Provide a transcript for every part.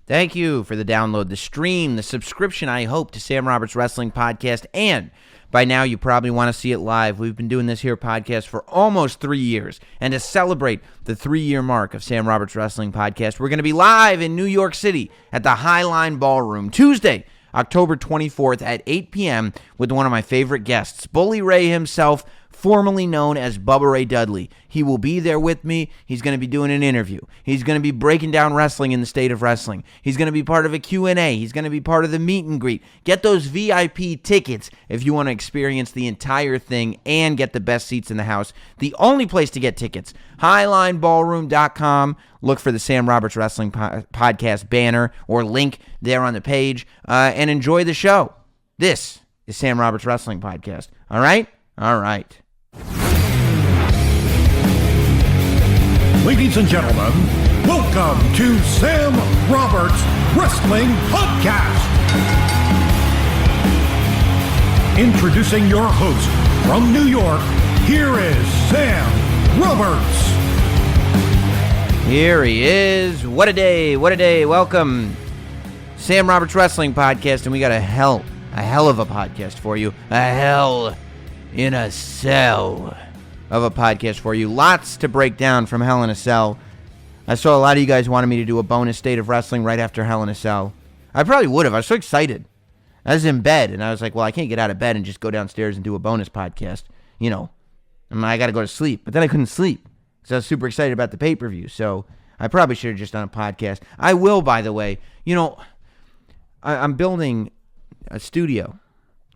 Thank you for the download, the stream, the subscription, I hope, to Sam Roberts Wrestling Podcast. And by now, you probably want to see it live. We've been doing this here podcast for almost 3 years. And to celebrate the 3-year mark of Sam Roberts Wrestling Podcast, we're going to be live in New York City at the Highline Ballroom Tuesday, October 24th at 8 p.m. with one of my favorite guests, Bully Ray himself, formerly known as Bubba Ray Dudley. He will be there with me. He's going to be doing an interview. He's going to be breaking down wrestling in the state of wrestling. He's going to be part of a Q&A. He's going to be part of the meet and greet. Get those VIP tickets if you want to experience the entire thing and get the best seats in the house. The only place to get tickets, HighlineBallroom.com. Look for the Sam Roberts Wrestling Podcast banner or link there on the page, and enjoy the show. This is Sam Roberts Wrestling Podcast. All right? All right. Ladies and gentlemen, welcome to Sam Roberts Wrestling Podcast. Introducing your host from New York, here is Sam Roberts. Here he is. What a day, what a day. Welcome, Sam Roberts Wrestling Podcast, and we got a hell of a podcast for you. A hell in a cell of a podcast for you. Lots to break down from Hell in a Cell. I saw a lot of you guys wanted me to do a bonus State of Wrestling right after Hell in a Cell. I probably would have. I was so excited. I was in bed, and I was like, well, I can't get out of bed and just go downstairs and do a bonus podcast. You know, I got to go to sleep. But then I couldn't sleep because I was super excited about the pay-per-view. So I probably should have just done a podcast. I will, by the way. You know, I'm building a studio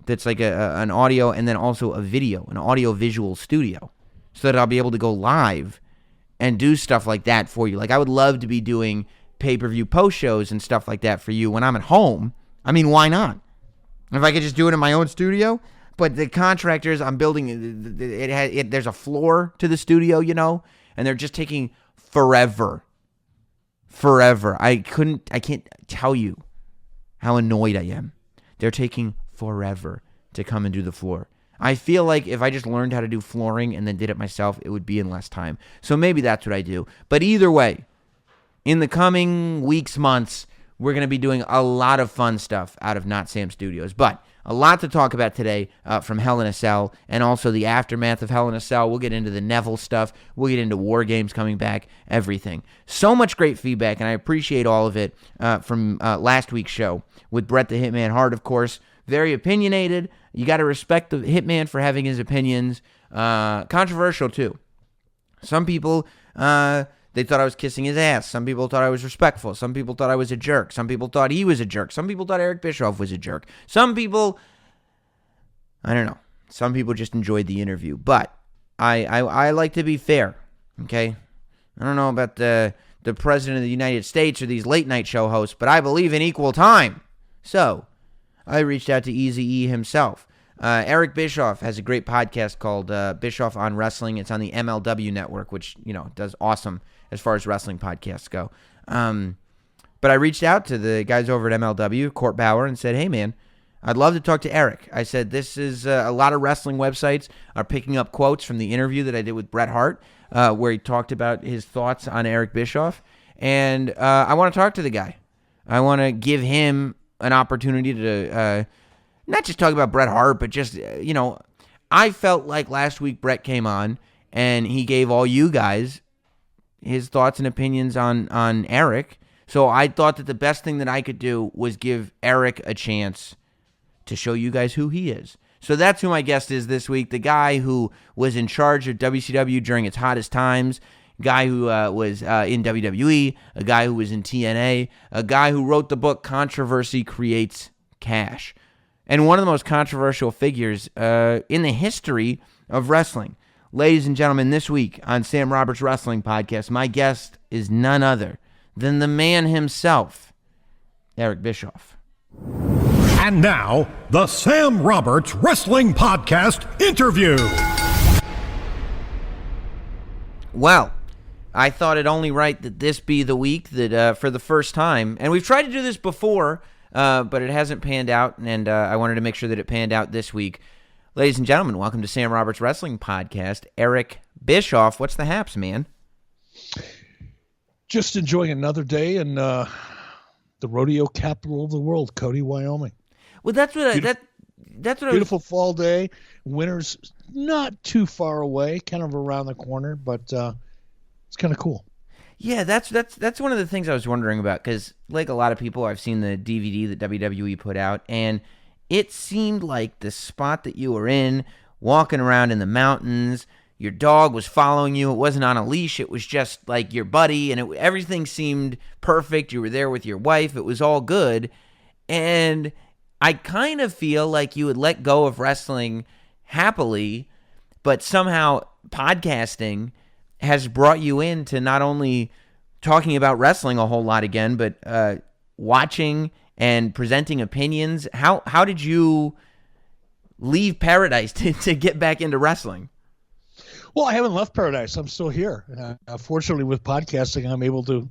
that's like an audio and then also a video, an audio-visual studio, so that I'll be able to go live and do stuff like that for you. Like, I would love to be doing pay-per-view post shows and stuff like that for you when I'm at home. I mean, why not? If I could just do it in my own studio. But the contractors, I'm building, there's a floor to the studio, you know, and they're just taking forever. I can't tell you how annoyed I am. They're taking forever to come and do the floor. I feel like if I just learned how to do flooring and then did it myself, it would be in less time. So maybe that's what I do. But either way, in the coming weeks, months, we're going to be doing a lot of fun stuff out of Not Sam Studios. But a lot to talk about today from Hell in a Cell and also the aftermath of Hell in a Cell. We'll get into the Neville stuff. We'll get into War Games coming back, everything. So much great feedback, and I appreciate all of it from last week's show with Bret the Hitman Hart, of course. Very opinionated. You got to respect the Hitman for having his opinions. Controversial, too. Some people, they thought I was kissing his ass. Some people thought I was respectful. Some people thought I was a jerk. Some people thought he was a jerk. Some people thought Eric Bischoff was a jerk. Some people, I don't know. Some people just enjoyed the interview. But I like to be fair, okay? I don't know about the President of the United States or these late-night show hosts, but I believe in equal time. So I reached out to Eazy-E himself. Eric Bischoff has a great podcast called Bischoff on Wrestling. It's on the MLW network, which, you know, does awesome as far as wrestling podcasts go. But I reached out to the guys over at MLW, Court Bauer, and said, hey, man, I'd love to talk to Eric. I said, this is a lot of wrestling websites are picking up quotes from the interview that I did with Bret Hart, where he talked about his thoughts on Eric Bischoff. And I want to talk to the guy. I want to give him an opportunity to not just talk about Bret Hart, but just, you know, I felt like last week Bret came on and he gave all you guys his thoughts and opinions on Eric. So I thought that the best thing that I could do was give Eric a chance to show you guys who he is. So that's who my guest is this week, the guy who was in charge of WCW during its hottest times, guy who was in WWE, a guy who was in TNA, a guy who wrote the book Controversy Creates Cash, and one of the most controversial figures in the history of wrestling. Ladies and gentlemen, this week on Sam Roberts Wrestling Podcast, my guest is none other than the man himself, Eric Bischoff. And now, the Sam Roberts Wrestling Podcast interview. Well, I thought it only right that this be the week that for the first time, and we've tried to do this before, but it hasn't panned out, and I wanted to make sure that it panned out this week. Ladies and gentlemen, welcome to Sam Roberts Wrestling Podcast, Eric Bischoff. What's the haps, man? Just enjoying another day in the rodeo capital of the world, Cody, Wyoming. Well, that's what that's what beautiful fall day. Winter's not too far away, kind of around the corner, but it's kind of cool. Yeah, that's one of the things I was wondering about, because like a lot of people, I've seen the DVD that WWE put out, and it seemed like the spot that you were in, walking around in the mountains, your dog was following you. It wasn't on a leash. It was just like your buddy, and everything seemed perfect. You were there with your wife. It was all good. And I kind of feel like you would let go of wrestling happily, but somehow podcasting has brought you into not only talking about wrestling a whole lot again, but watching and presenting opinions. How did you leave Paradise to get back into wrestling? Well, I haven't left Paradise. I'm still here. Fortunately, with podcasting, I'm able to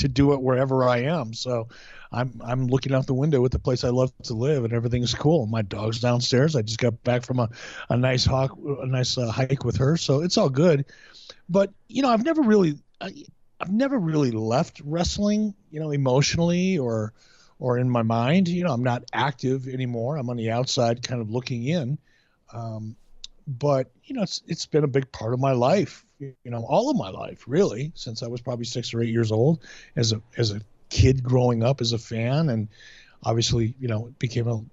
do it wherever I am. So I'm looking out the window at the place I love to live, and everything's cool. My dog's downstairs. I just got back from a nice hike with her, so it's all good. But I've never really left wrestling, emotionally or in my mind. I'm not active anymore. I'm on the outside, kind of looking in. But it's been a big part of my life, all of my life, really, since I was probably 6 or 8 years old, as a kid growing up as a fan, and obviously, it became a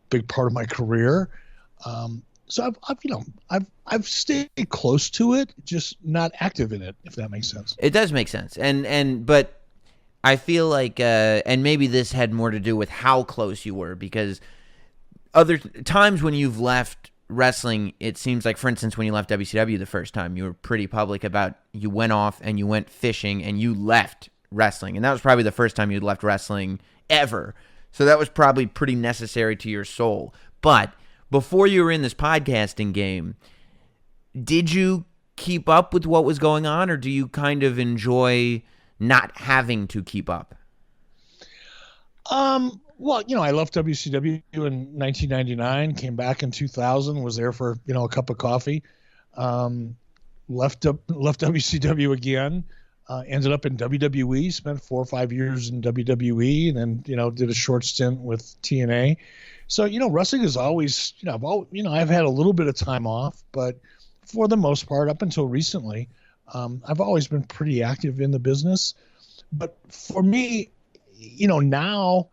big part of my career. So I've stayed close to it, just not active in it, if that makes sense. It does make sense, but I feel like, and maybe this had more to do with how close you were, because other times when you've left wrestling, it seems like, for instance, when you left WCW the first time, you were pretty public about you went off and you went fishing and you left wrestling, and that was probably the first time you'd left wrestling ever. So that was probably pretty necessary to your soul. But before you were in this podcasting game, did you keep up with what was going on, or do you kind of enjoy not having to keep up? Well, I left WCW in 1999, came back in 2000, was there for, a cup of coffee, left WCW again, ended up in WWE, spent 4 or 5 years in WWE, and then, did a short stint with TNA. So, wrestling is always, I've had a little bit of time off, but for the most part, up until recently, I've always been pretty active in the business. But for me, now,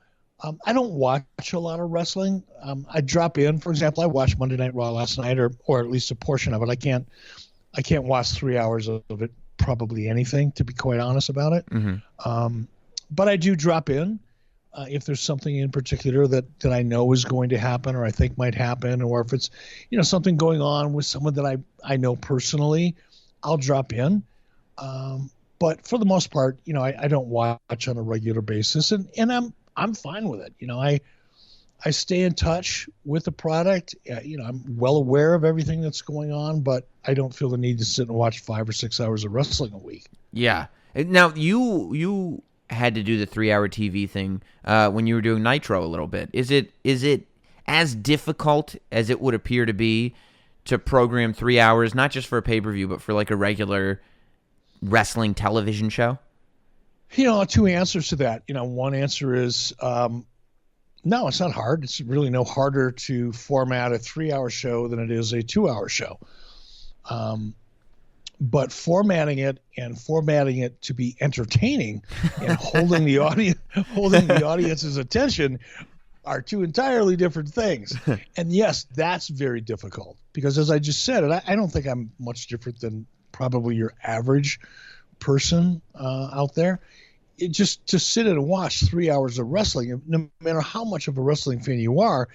I don't watch a lot of wrestling. I drop in. For example, I watched Monday Night Raw last night, or at least a portion of it. I can't watch 3 hours of it, probably anything, to be quite honest about it. Mm-hmm. But I do drop in if there's something in particular that I know is going to happen, or I think might happen, or if it's something going on with someone that I know personally, I'll drop in. But for the most part, I don't watch on a regular basis, and I'm fine with it. I stay in touch with the product. I'm well aware of everything that's going on, but I don't feel the need to sit and watch 5 or 6 hours of wrestling a week. Yeah. Now, you had to do the 3-hour TV thing when you were doing Nitro a little bit. Is it as difficult as it would appear to be to program 3 hours, not just for a pay-per-view, but for like a regular wrestling television show? 2 answers to that. One answer is no, it's not hard. It's really no harder to format a 3-hour show than it is a 2-hour show. But formatting it to be entertaining and holding the audience's attention are 2 entirely different things. And yes, that's very difficult, because as I just said, and I don't think I'm much different than probably your average person out there. Just to sit and watch 3 hours of wrestling, no matter how much of a wrestling fan you are,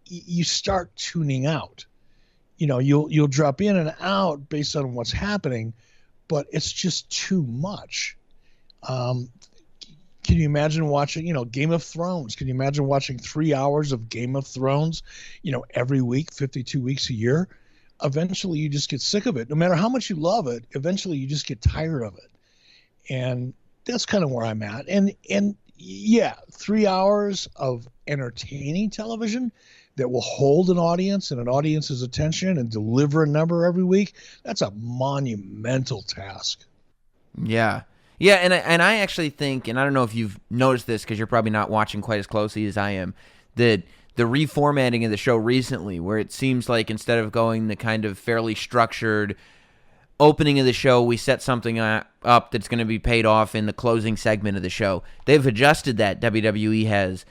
you start tuning out. You'll drop in and out based on what's happening, but it's just too much. Can you imagine watching, Game of Thrones? Can you imagine watching 3 hours of Game of Thrones, every week, 52 weeks a year? Eventually you just get sick of it. No matter how much you love it, eventually you just get tired of it. And that's kind of where I'm at. And yeah, 3 hours of entertaining television that will hold an audience and an audience's attention and deliver a number every week, that's a monumental task. Yeah. Yeah, and I actually think, and I don't know if you've noticed this because you're probably not watching quite as closely as I am, that the reformatting of the show recently, where it seems like instead of going the kind of fairly structured opening of the show, we set something up that's going to be paid off in the closing segment of the show. They've adjusted that, WWE has,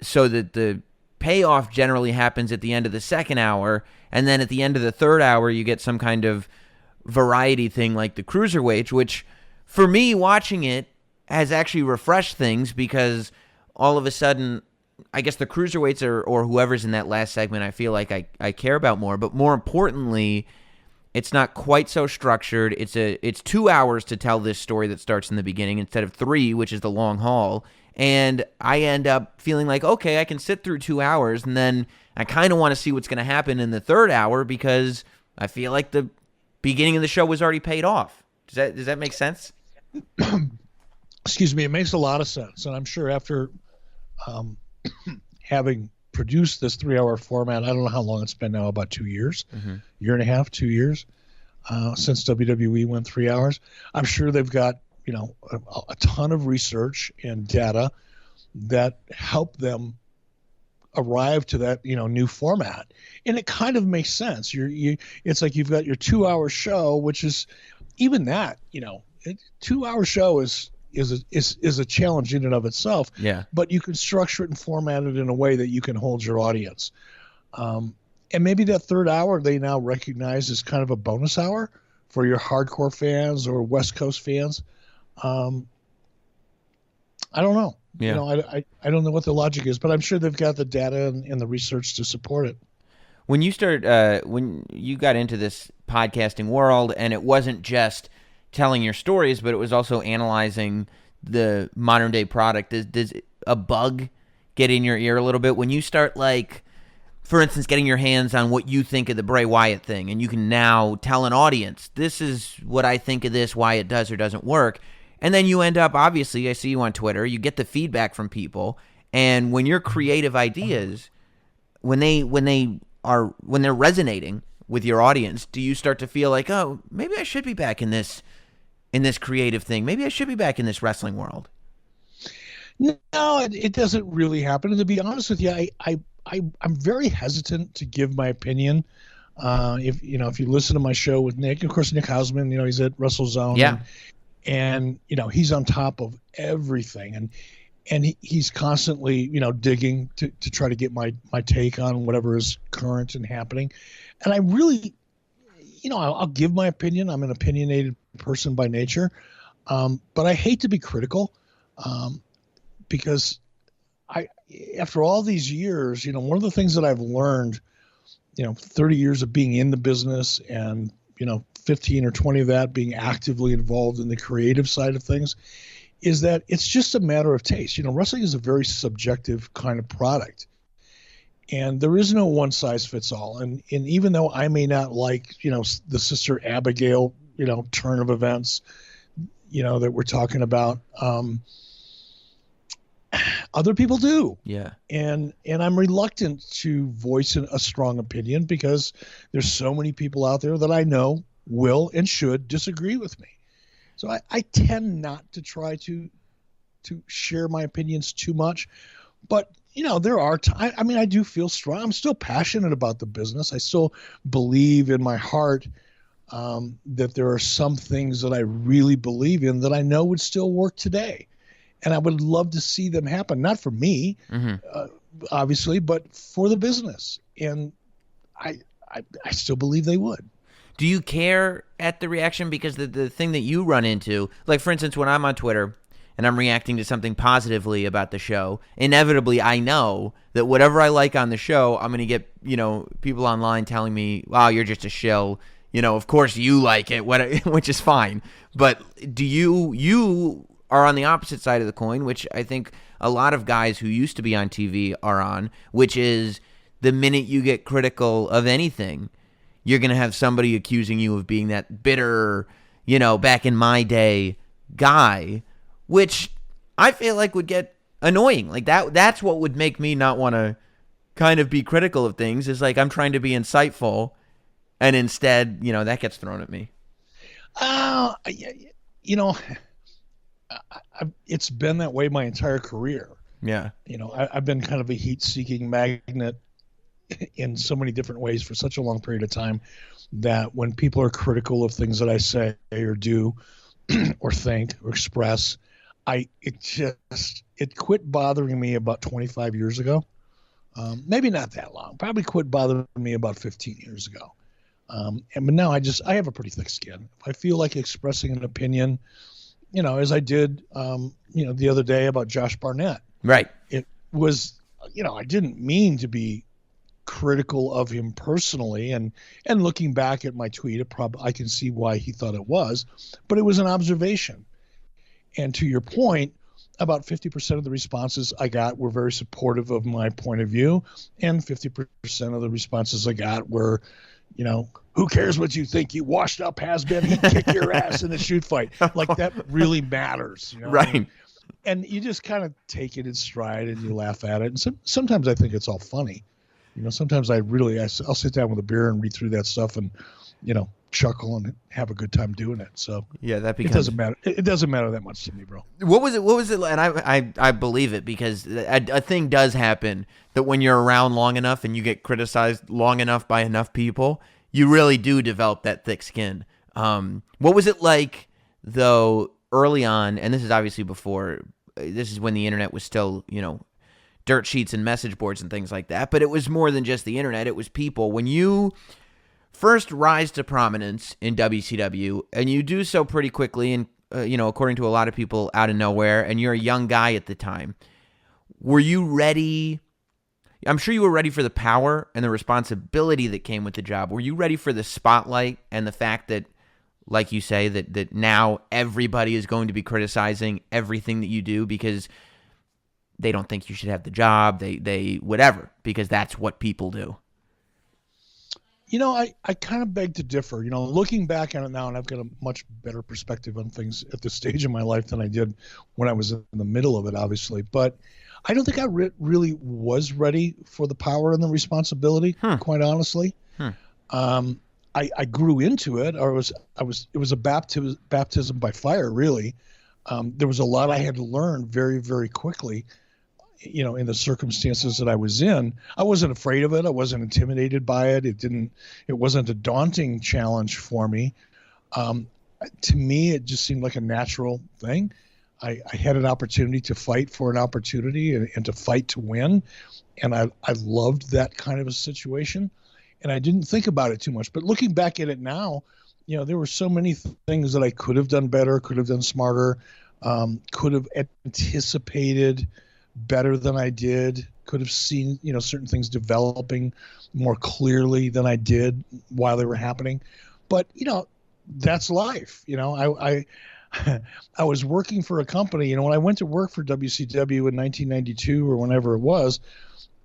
so that the payoff generally happens at the end of the second hour, and then at the end of the third hour, you get some kind of variety thing like the Cruiserweights, which, for me, watching it has actually refreshed things because all of a sudden, I guess the Cruiserweights or whoever's in that last segment, I feel like I care about more. But more importantly, it's not quite so structured. It's 2 hours to tell this story that starts in the beginning instead of 3, which is the long haul. And I end up feeling like, okay, I can sit through 2 hours, and then I kind of want to see what's going to happen in the third hour because I feel like the beginning of the show was already paid off. Does that make sense? Excuse me. It makes a lot of sense. And I'm sure after having produced this 3-hour format, I don't know how long it's been now, about 2 years, year and a half, 2 years, since WWE went 3 hours. I'm sure they've got, a ton of research and data that help them arrive to that, new format. And it kind of makes sense. It's like you've got your 2-hour show, which is even that, 2-hour show is a challenge in and of itself. Yeah. But you can structure it and format it in a way that you can hold your audience. And maybe that third hour they now recognize as kind of a bonus hour for your hardcore fans or West Coast fans. I don't know. Yeah. I don't know what the logic is, but I'm sure they've got the data and the research to support it. When you got into this podcasting world, and it wasn't just telling your stories, but it was also analyzing the modern day product, does a bug get in your ear a little bit when you start, like, for instance, getting your hands on what you think of the Bray Wyatt thing, and you can now tell an audience, this is what I think of this, why it does or doesn't work, and then you end up, obviously, I see you on Twitter, you get the feedback from people, and when your creative ideas, when they're resonating with your audience, do you start to feel like, oh, maybe I should be back in this creative thing. Maybe I should be back in this wrestling world? No, it doesn't really happen. And to be honest with you, I'm very hesitant to give my opinion. If you listen to my show with Nick, of course, Nick Hausman, he's at WrestleZone. Yeah. And he's on top of everything. And he's constantly, digging to try to get my take on whatever is current and happening. And I really, I'll give my opinion. I'm an opinionated person by nature. But I hate to be critical because after all these years, one of the things that I've learned, 30 years of being in the business and, 15 or 20 of that being actively involved in the creative side of things, is that it's just a matter of taste. Wrestling is a very subjective kind of product. And there is no one size fits all. And even though I may not like, the Sister Abigail, turn of events, that we're talking about, other people do. Yeah. And I'm reluctant to voice a strong opinion because there's so many people out there that I know will and should disagree with me. So I tend not to try to share my opinions too much. But, there are times, I do feel strong. I'm still passionate about the business. I still believe in my heart that there are some things that I really believe in that I know would still work today. And I would love to see them happen, not for me, obviously, but for the business. And I still believe they would. Do you care at the reaction? Because the thing that you run into, like, for instance, when I'm on Twitter and I'm reacting to something positively about the show, inevitably I know that whatever I like on the show, I'm going to get, people online telling me, wow, you're just a shill. Of course you like it, which is fine. But do you are on the opposite side of the coin, which I think a lot of guys who used to be on TV are on, which is the minute you get critical of anything, you're going to have somebody accusing you of being that bitter, back in my day guy, which I feel like would get annoying. Like that's what would make me not want to kind of be critical of things, is like I'm trying to be insightful and instead, that gets thrown at me. it's been that way my entire career. Yeah. I've been kind of a heat-seeking magnet in so many different ways for such a long period of time that when people are critical of things that I say or do or think or express, it quit bothering me about 25 years ago. Maybe not that long. Probably quit bothering me about 15 years ago. But now I have a pretty thick skin. If I feel like expressing an opinion, as I did, the other day about Josh Barnett. Right. It was, I didn't mean to be critical of him personally, and looking back at my tweet, I can see why he thought it was, but it was an observation. And to your point, about 50% of the responses I got were very supportive of my point of view, and 50% of the responses I got were, who cares what you think? You washed up has-been. He'd kick your ass in a shoot fight. Like, that really matters. Right. And you just kind of take it in stride and you laugh at it. And sometimes I think it's all funny. Sometimes I'll sit down with a beer and read through that stuff and, chuckle and have a good time doing it. So yeah, it doesn't matter. It doesn't matter that much to me, bro. What was it? And I believe it, because a thing does happen that when you're around long enough and you get criticized long enough by enough people, you really do develop that thick skin. What was it like, though, early on? And this is obviously before. This is when the internet was still, dirt sheets and message boards and things like that. But it was more than just the internet. It was people. When you first rise to prominence in WCW, and you do so pretty quickly, and according to a lot of people, out of nowhere, and you're a young guy at the time, were you ready? I'm sure you were ready for the power and the responsibility that came with the job. Were you ready for the spotlight and the fact that, like you say, that now everybody is going to be criticizing everything that you do because they don't think you should have the job, they whatever, because that's what people do? I kind of beg to differ. Looking back on it now, and I've got a much better perspective on things at this stage of my life than I did when I was in the middle of it, obviously. But I don't think I really was ready for the power and the responsibility, quite honestly. I grew into it, or it was a baptism by fire, really. There was a lot I had to learn very, very quickly, in the circumstances that I was in. I wasn't afraid of it. I wasn't intimidated by it. It wasn't a daunting challenge for me. To me, it just seemed like a natural thing. I had an opportunity to fight for an opportunity and to fight to win. And I loved that kind of a situation. And I didn't think about it too much. But looking back at it now, there were so many things that I could have done better, could have done smarter, could have anticipated better than I did, could have seen, certain things developing more clearly than I did while they were happening. But, that's life. I was working for a company, when I went to work for WCW in 1992 or whenever it was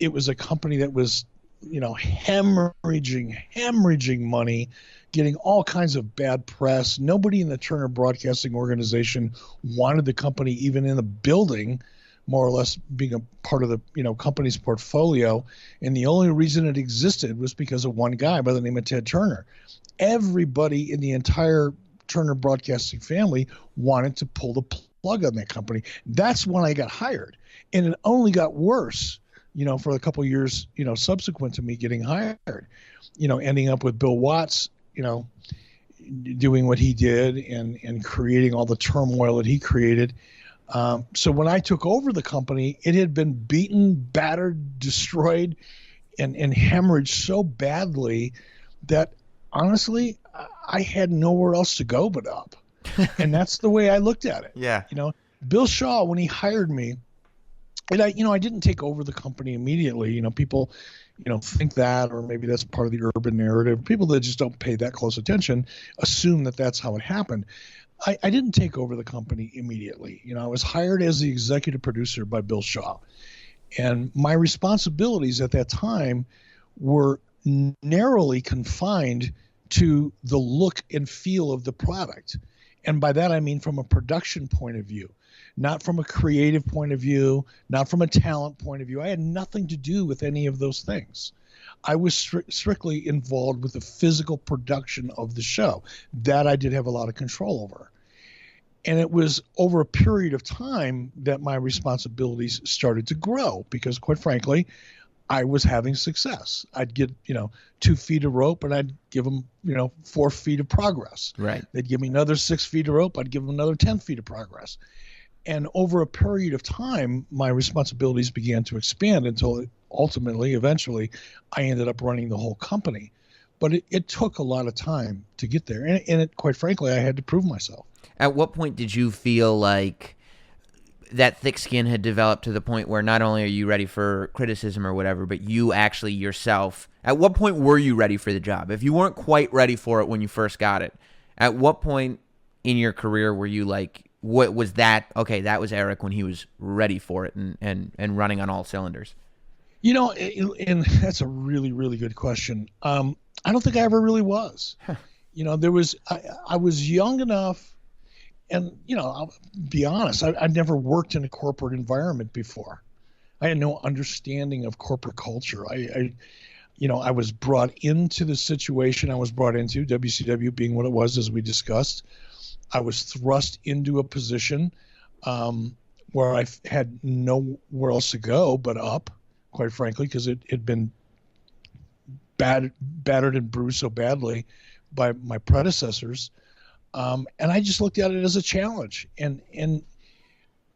a company that was, hemorrhaging money, getting all kinds of bad press. Nobody in the Turner Broadcasting organization wanted the company even in the building, more or less being a part of the, company's portfolio. And the only reason it existed was because of one guy by the name of Ted Turner. Everybody in the entire Turner Broadcasting family wanted to pull the plug on that company. That's when I got hired. And it only got worse, for a couple of years, subsequent to me getting hired, ending up with Bill Watts, doing what he did and creating all the turmoil that he created. So when I took over the company, it had been beaten, battered, destroyed, and hemorrhaged so badly that honestly, I had nowhere else to go but up. And that's the way I looked at it. Yeah. Bill Shaw, when he hired me, and I didn't take over the company immediately. People, think that, or maybe that's part of the urban narrative. People that just don't pay that close attention assume that that's how it happened. I didn't take over the company immediately. I was hired as the executive producer by Bill Shaw. And my responsibilities at that time were narrowly confined to the look and feel of the product. And by that, I mean from a production point of view, not from a creative point of view, not from a talent point of view. I had nothing to do with any of those things. I was strictly involved with the physical production of the show. That I did have a lot of control over. And it was over a period of time that my responsibilities started to grow because, quite frankly, I was having success. I'd get, 2 feet of rope and I'd give them, 4 feet of progress. Right. They'd give me another 6 feet of rope. I'd give them another 10 feet of progress. And over a period of time, my responsibilities began to expand until ultimately, eventually, I ended up running the whole company. But it took a lot of time to get there. And it, quite frankly, I had to prove myself. At what point did you feel like that thick skin had developed to the point where not only are you ready for criticism or whatever, but you actually yourself, at what point were you ready for the job? If you weren't quite ready for it when you first got it, at what point in your career were you like, what was that? Okay, that was Eric when he was ready for it and running on all cylinders. And that's a really, really good question. I don't think I ever really was. Huh. I was young enough. And, I'll be honest, I'd never worked in a corporate environment before. I had no understanding of corporate culture. I was brought into the situation I was brought into, WCW being what it was, as we discussed. I was thrust into a position where I had nowhere else to go but up, quite frankly, because it had been battered and bruised so badly by my predecessors. And I just looked at it as a challenge. And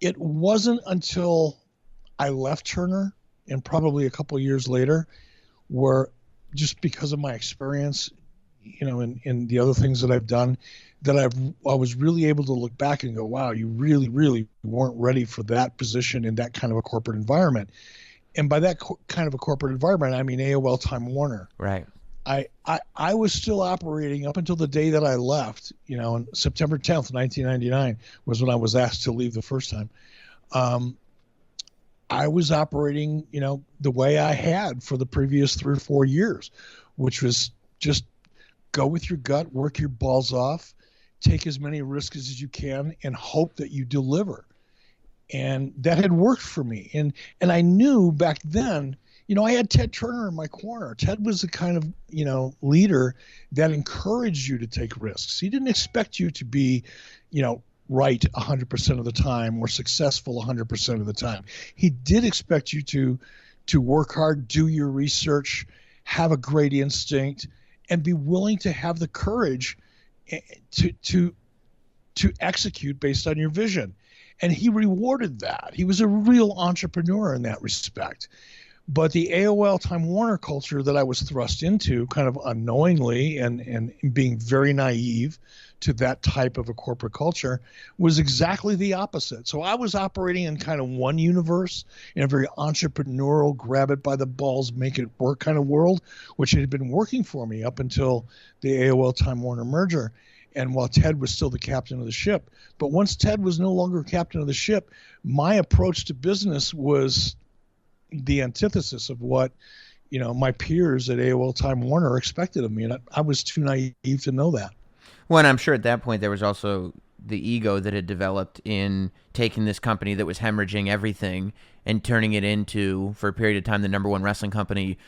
it wasn't until I left Turner and probably a couple of years later where, just because of my experience, in the other things that I've done, that I was really able to look back and go, wow, you really, really weren't ready for that position in that kind of a corporate environment. And by that kind of a corporate environment, I mean AOL Time Warner. Right. I was still operating up until the day that I left, on September 10th, 1999 was when I was asked to leave the first time. I was operating, the way I had for the previous 3 or 4 years, which was just go with your gut, work your balls off, take as many risks as you can, and hope that you deliver. And that had worked for me. And I knew back then, I had Ted Turner in my corner. Ted was the kind of, leader that encouraged you to take risks. He didn't expect you to be, right 100% of the time or successful 100% of the time. He did expect you to work hard, do your research, have a great instinct, and be willing to have the courage to execute based on your vision. And he rewarded that. He was a real entrepreneur in that respect. But the AOL Time Warner culture that I was thrust into kind of unknowingly and being very naive to that type of a corporate culture was exactly the opposite. So I was operating in kind of one universe, in a very entrepreneurial, grab it by the balls, make it work kind of world, which had been working for me up until the AOL Time Warner merger. And while Ted was still the captain of the ship. But once Ted was no longer captain of the ship, my approach to business was the antithesis of what, my peers at AOL Time Warner expected of me. And I was too naive to know that. Well, and I'm sure at that point there was also the ego that had developed in taking this company that was hemorrhaging everything and turning it into, for a period of time, the number one wrestling company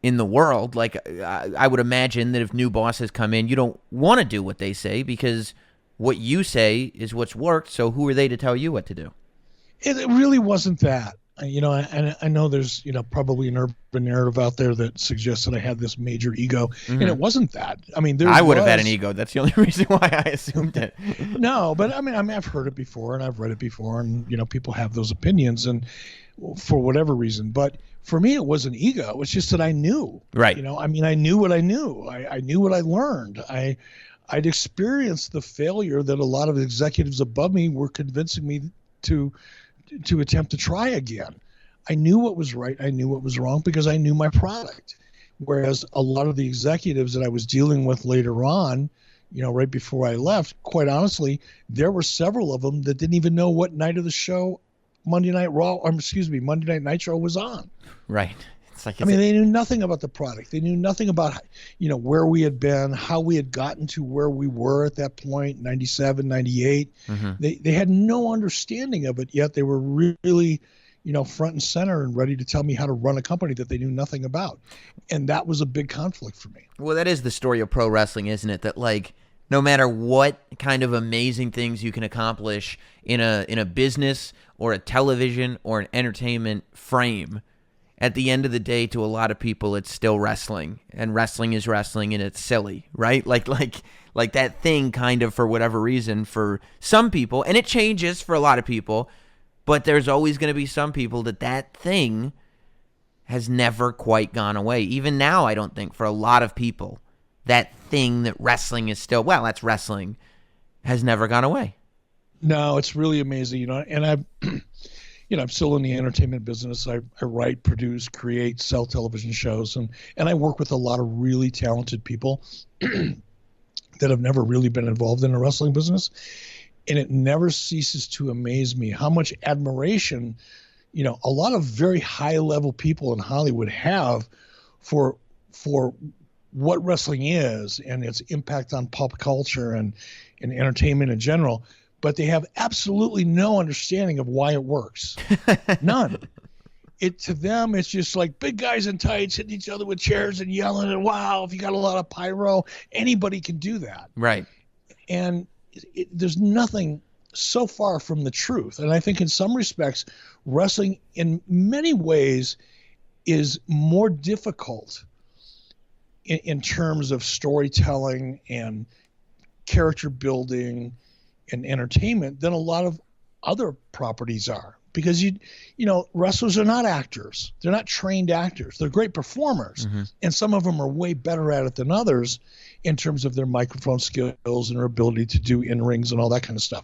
in the world. Like, I would imagine that if new bosses come in, you don't want to do what they say because what you say is what's worked. So who are they to tell you what to do? It really wasn't that. I know there's, probably an urban narrative out there that suggests that I had this major ego, and it wasn't that. I mean, I would have had an ego. That's the only reason why I assumed it. No, but I mean, I've heard it before and I've read it before, and people have those opinions, and for whatever reason. But for me, it wasn't ego. It's just that I knew. Right. I knew what I knew. I knew what I learned. I'd experienced the failure that a lot of executives above me were convincing me to attempt to try again. I knew what was right. I knew what was wrong because I knew my product. Whereas a lot of the executives that I was dealing with later on, right before I left, quite honestly, there were several of them that didn't even know what night of the show Monday Night Nitro was on. Right. It's like, they knew nothing about the product. They knew nothing about, where we had been, how we had gotten to where we were at that point, 97, 98. Mm-hmm. They had no understanding of it, yet they were really, front and center and ready to tell me how to run a company that they knew nothing about. And that was a big conflict for me. Well, that is the story of pro wrestling, isn't it? That, like, No matter what kind of amazing things you can accomplish in a business or a television or an entertainment frame, at the end of the day, to a lot of people, it's still wrestling, and wrestling is wrestling, and it's silly, right? Like that thing, kind of, for whatever reason, for some people, and it changes for a lot of people, but there's always going to be some people that thing has never quite gone away. Even now, I don't think, for a lot of people, that thing that wrestling is still, well, that's wrestling, has never gone away. No, it's really amazing, and I'm still in the entertainment business. I write, produce, create, sell television shows, and I work with a lot of really talented people that have never really been involved in the wrestling business. And it never ceases to amaze me how much admiration, a lot of very high level people in Hollywood have for what wrestling is and its impact on pop culture and entertainment in general. But they have absolutely no understanding of why it works. None. To them, it's just like big guys in tights hitting each other with chairs and yelling, and wow, if you got a lot of pyro, anybody can do that. Right. And there's nothing so far from the truth. And I think in some respects, wrestling in many ways is more difficult in terms of storytelling and character building and entertainment than a lot of other properties are, because wrestlers are not actors. They're not trained actors. They're great performers. Mm-hmm. And some of them are way better at it than others in terms of their microphone skills and their ability to do in-rings and all that kind of stuff.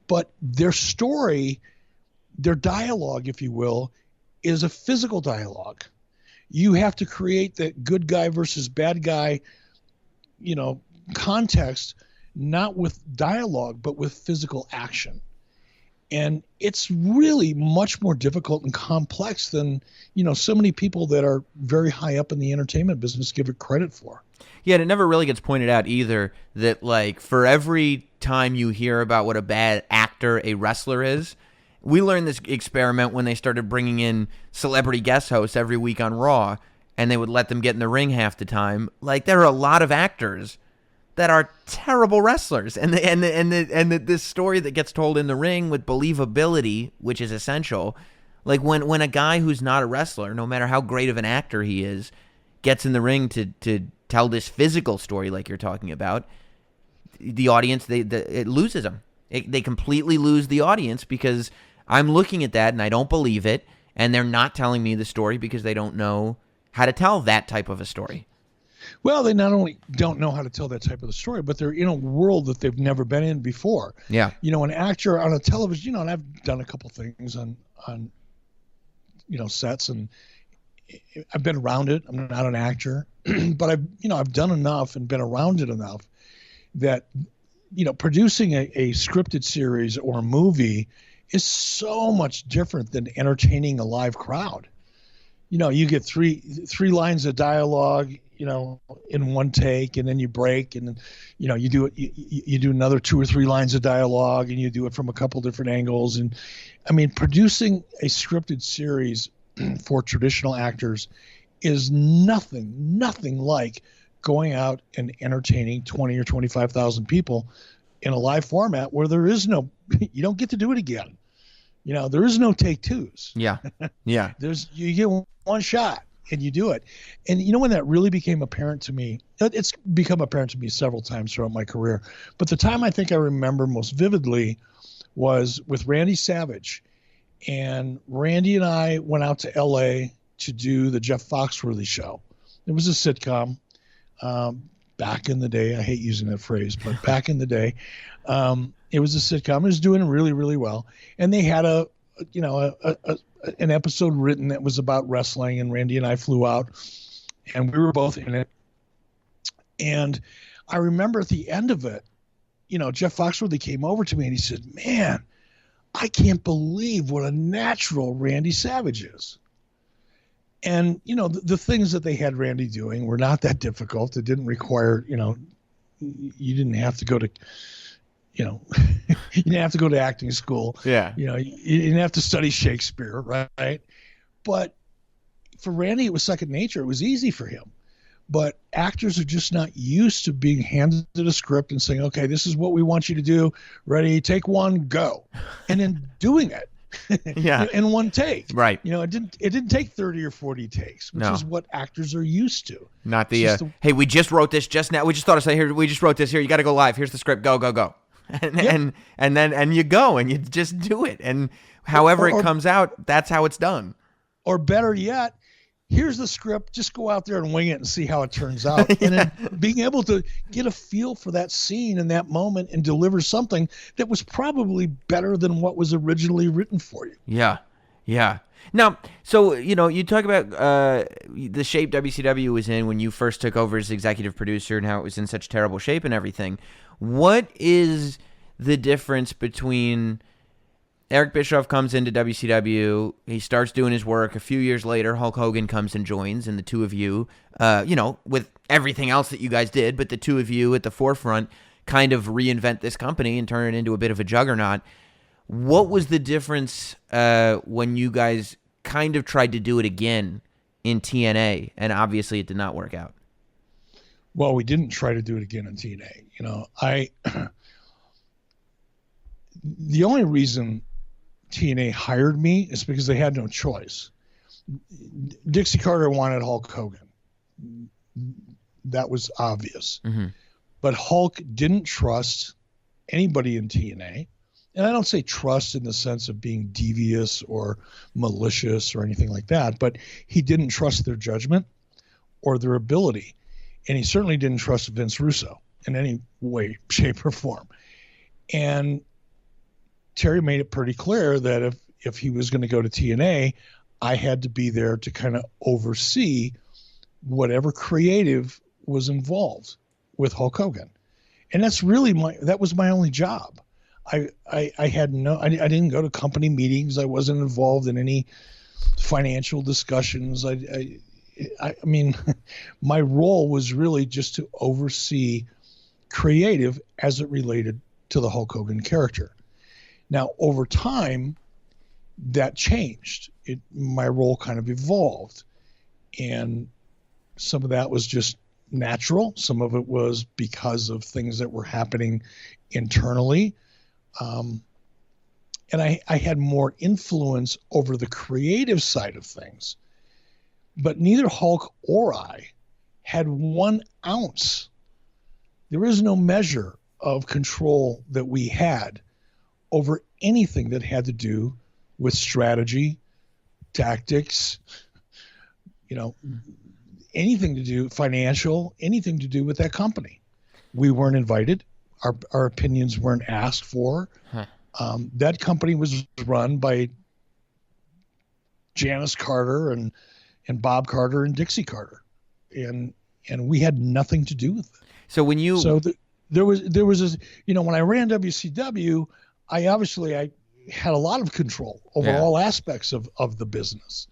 But their story, their dialogue, if you will, is a physical dialogue. You have to create the good guy versus bad guy, context, not with dialogue, but with physical action. And it's really much more difficult and complex than, so many people that are very high up in the entertainment business give it credit for. Yeah, and it never really gets pointed out either that, like, for every time you hear about what a bad actor a wrestler is, we learned this experiment when they started bringing in celebrity guest hosts every week on Raw, and they would let them get in the ring half the time. Like, there are a lot of actors that are terrible wrestlers, and this story that gets told in the ring with believability, which is essential. Like when a guy who's not a wrestler, no matter how great of an actor he is, gets in the ring to tell this physical story like you're talking about, the audience it loses them. They completely lose the audience, because I'm looking at that and I don't believe it, and they're not telling me the story because they don't know how to tell that type of a story. Well, they not only don't know how to tell that type of a story, but they're in a world that they've never been in before. Yeah. An actor on a television, and I've done a couple things on sets, and I've been around it. I'm not an actor, but I've done enough and been around it enough that, producing a scripted series or a movie is so much different than entertaining a live crowd. You get three lines of dialogue, in one take, and then you break, and then, you do it. You do another 2 or 3 lines of dialogue, and you do it from a couple different angles. And I mean, producing a scripted series for traditional actors is nothing like going out and entertaining 20 or 25,000 people in a live format where there is no, you don't get to do it again. There is no take twos. Yeah. Yeah. You get one shot and you do it. And when that really became apparent to me, it's become apparent to me several times throughout my career, but the time I think I remember most vividly was with Randy Savage. And Randy and I went out to LA to do the Jeff Foxworthy show. It was a sitcom. Back in the day, I hate using that phrase, but back in the day, it was a sitcom. It was doing really, really well. And they had an episode written that was about wrestling, and Randy and I flew out, and we were both in it. And I remember at the end of it, Jeff Foxworthy came over to me and he said, "Man, I can't believe what a natural Randy Savage is." And, the things that they had Randy doing were not that difficult. It didn't require, you didn't have to go to, you didn't have to go to acting school. Yeah. You didn't have to study Shakespeare, right? But for Randy, it was second nature. It was easy for him. but actors are just not used to being handed a script and saying, okay, this is what we want you to do. Ready, take one, go. And then doing it Yeah. in one take. Right. It didn't take 30 or 40 takes, which is what actors are used to. Not hey, we just wrote this just now. We just thought of here. We just wrote this here. You got to go live. Here's the script. Go, go, go. And then you go and you just do it. And however it comes out, that's how it's done. Or better yet, here's the script, just go out there and wing it and see how it turns out. And then being able to get a feel for that scene in that moment and deliver something that was probably better than what was originally written for you. Yeah. Yeah. Now, so, you talk about the shape WCW was in when you first took over as executive producer and how it was in such terrible shape and everything. What is the difference between Eric Bischoff comes into WCW, he starts doing his work. A few years later, Hulk Hogan comes and joins, and the two of you, with everything else that you guys did, but the two of you at the forefront kind of reinvent this company and turn it into a bit of a juggernaut. What was the difference when you guys kind of tried to do it again in TNA, and obviously it did not work out? Well, we didn't try to do it again in TNA. The only reason TNA hired me is because they had no choice. Dixie Carter wanted Hulk Hogan. That was obvious. Mm-hmm. But Hulk didn't trust anybody in TNA. And I don't say trust in the sense of being devious or malicious or anything like that, but he didn't trust their judgment or their ability. And he certainly didn't trust Vince Russo in any way, shape, or form. And Terry made it pretty clear that if he was going to go to TNA, I had to be there to kind of oversee whatever creative was involved with Hulk Hogan. And that's really that was my only job. I didn't go to company meetings. I wasn't involved in any financial discussions. I mean, my role was really just to oversee creative as it related to the Hulk Hogan character. Now, over time, that changed. My role kind of evolved. And some of that was just natural. Some of it was because of things that were happening internally. And I had more influence over the creative side of things. But neither Hulk or I had 1 ounce. There is no measure of control that we had over anything that had to do with strategy, tactics, anything to do financial, anything to do with that company. We weren't invited. Our opinions weren't asked for. That company was run by Janice Carter and Bob Carter and Dixie Carter, and we had nothing to do with it. So when you there was this, when I ran WCW, I had a lot of control over all aspects of the business.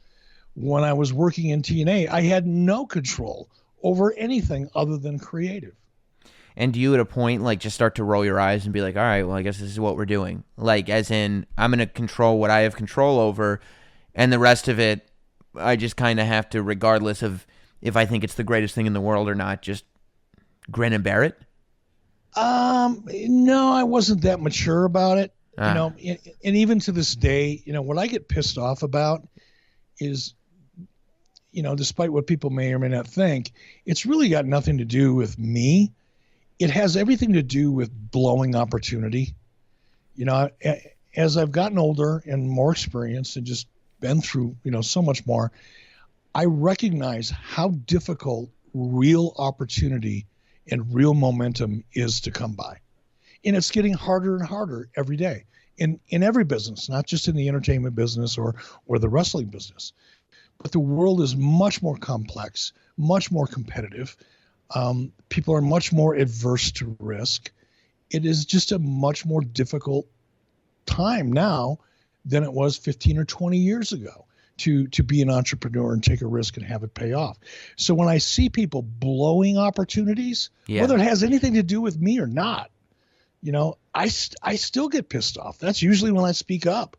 When I was working in TNA, I had no control over anything other than creative. And do you at a point just start to roll your eyes and be like, all right, well, I guess this is what we're doing? As in, I'm going to control what I have control over, and the rest of it, I just kind of have to, regardless of if I think it's the greatest thing in the world or not, just grin and bear it? No, I wasn't that mature about it. And even to this day, what I get pissed off about is, despite what people may or may not think, it's really got nothing to do with me. It has everything to do with blowing opportunity. As I've gotten older and more experienced and just been through, so much more, I recognize how difficult real opportunity and real momentum is to come by. And it's getting harder and harder every day in every business, not just in the entertainment business or the wrestling business. But the world is much more complex, much more competitive. People are much more adverse to risk. It is just a much more difficult time now than it was 15 or 20 years ago to be an entrepreneur and take a risk and have it pay off. So when I see people blowing opportunities, whether it has anything to do with me or not, I still get pissed off. That's usually when I speak up.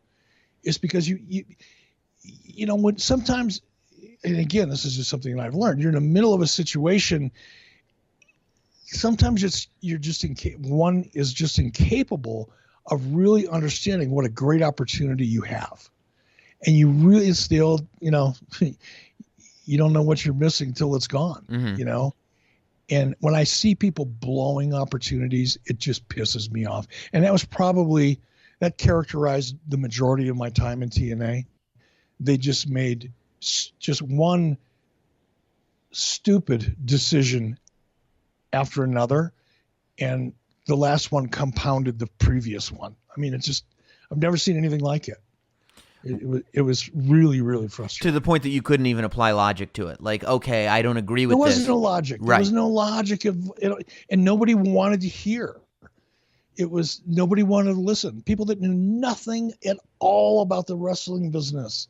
It's because when sometimes and again, this is just something that I've learned. You're in the middle of a situation. Sometimes one is just incapable of really understanding what a great opportunity you have. And you really still, you don't know what you're missing until it's gone, And when I see people blowing opportunities, it just pisses me off. And that characterized the majority of my time in TNA. They just made just one stupid decision after another, and the last one compounded the previous one. I mean, I've never seen anything like it. It was really, really frustrating. To the point that you couldn't even apply logic to it. Like, okay, I don't agree with this. There was no logic. Right. There was no logic and nobody wanted to hear. Nobody wanted to listen. People that knew nothing at all about the wrestling business,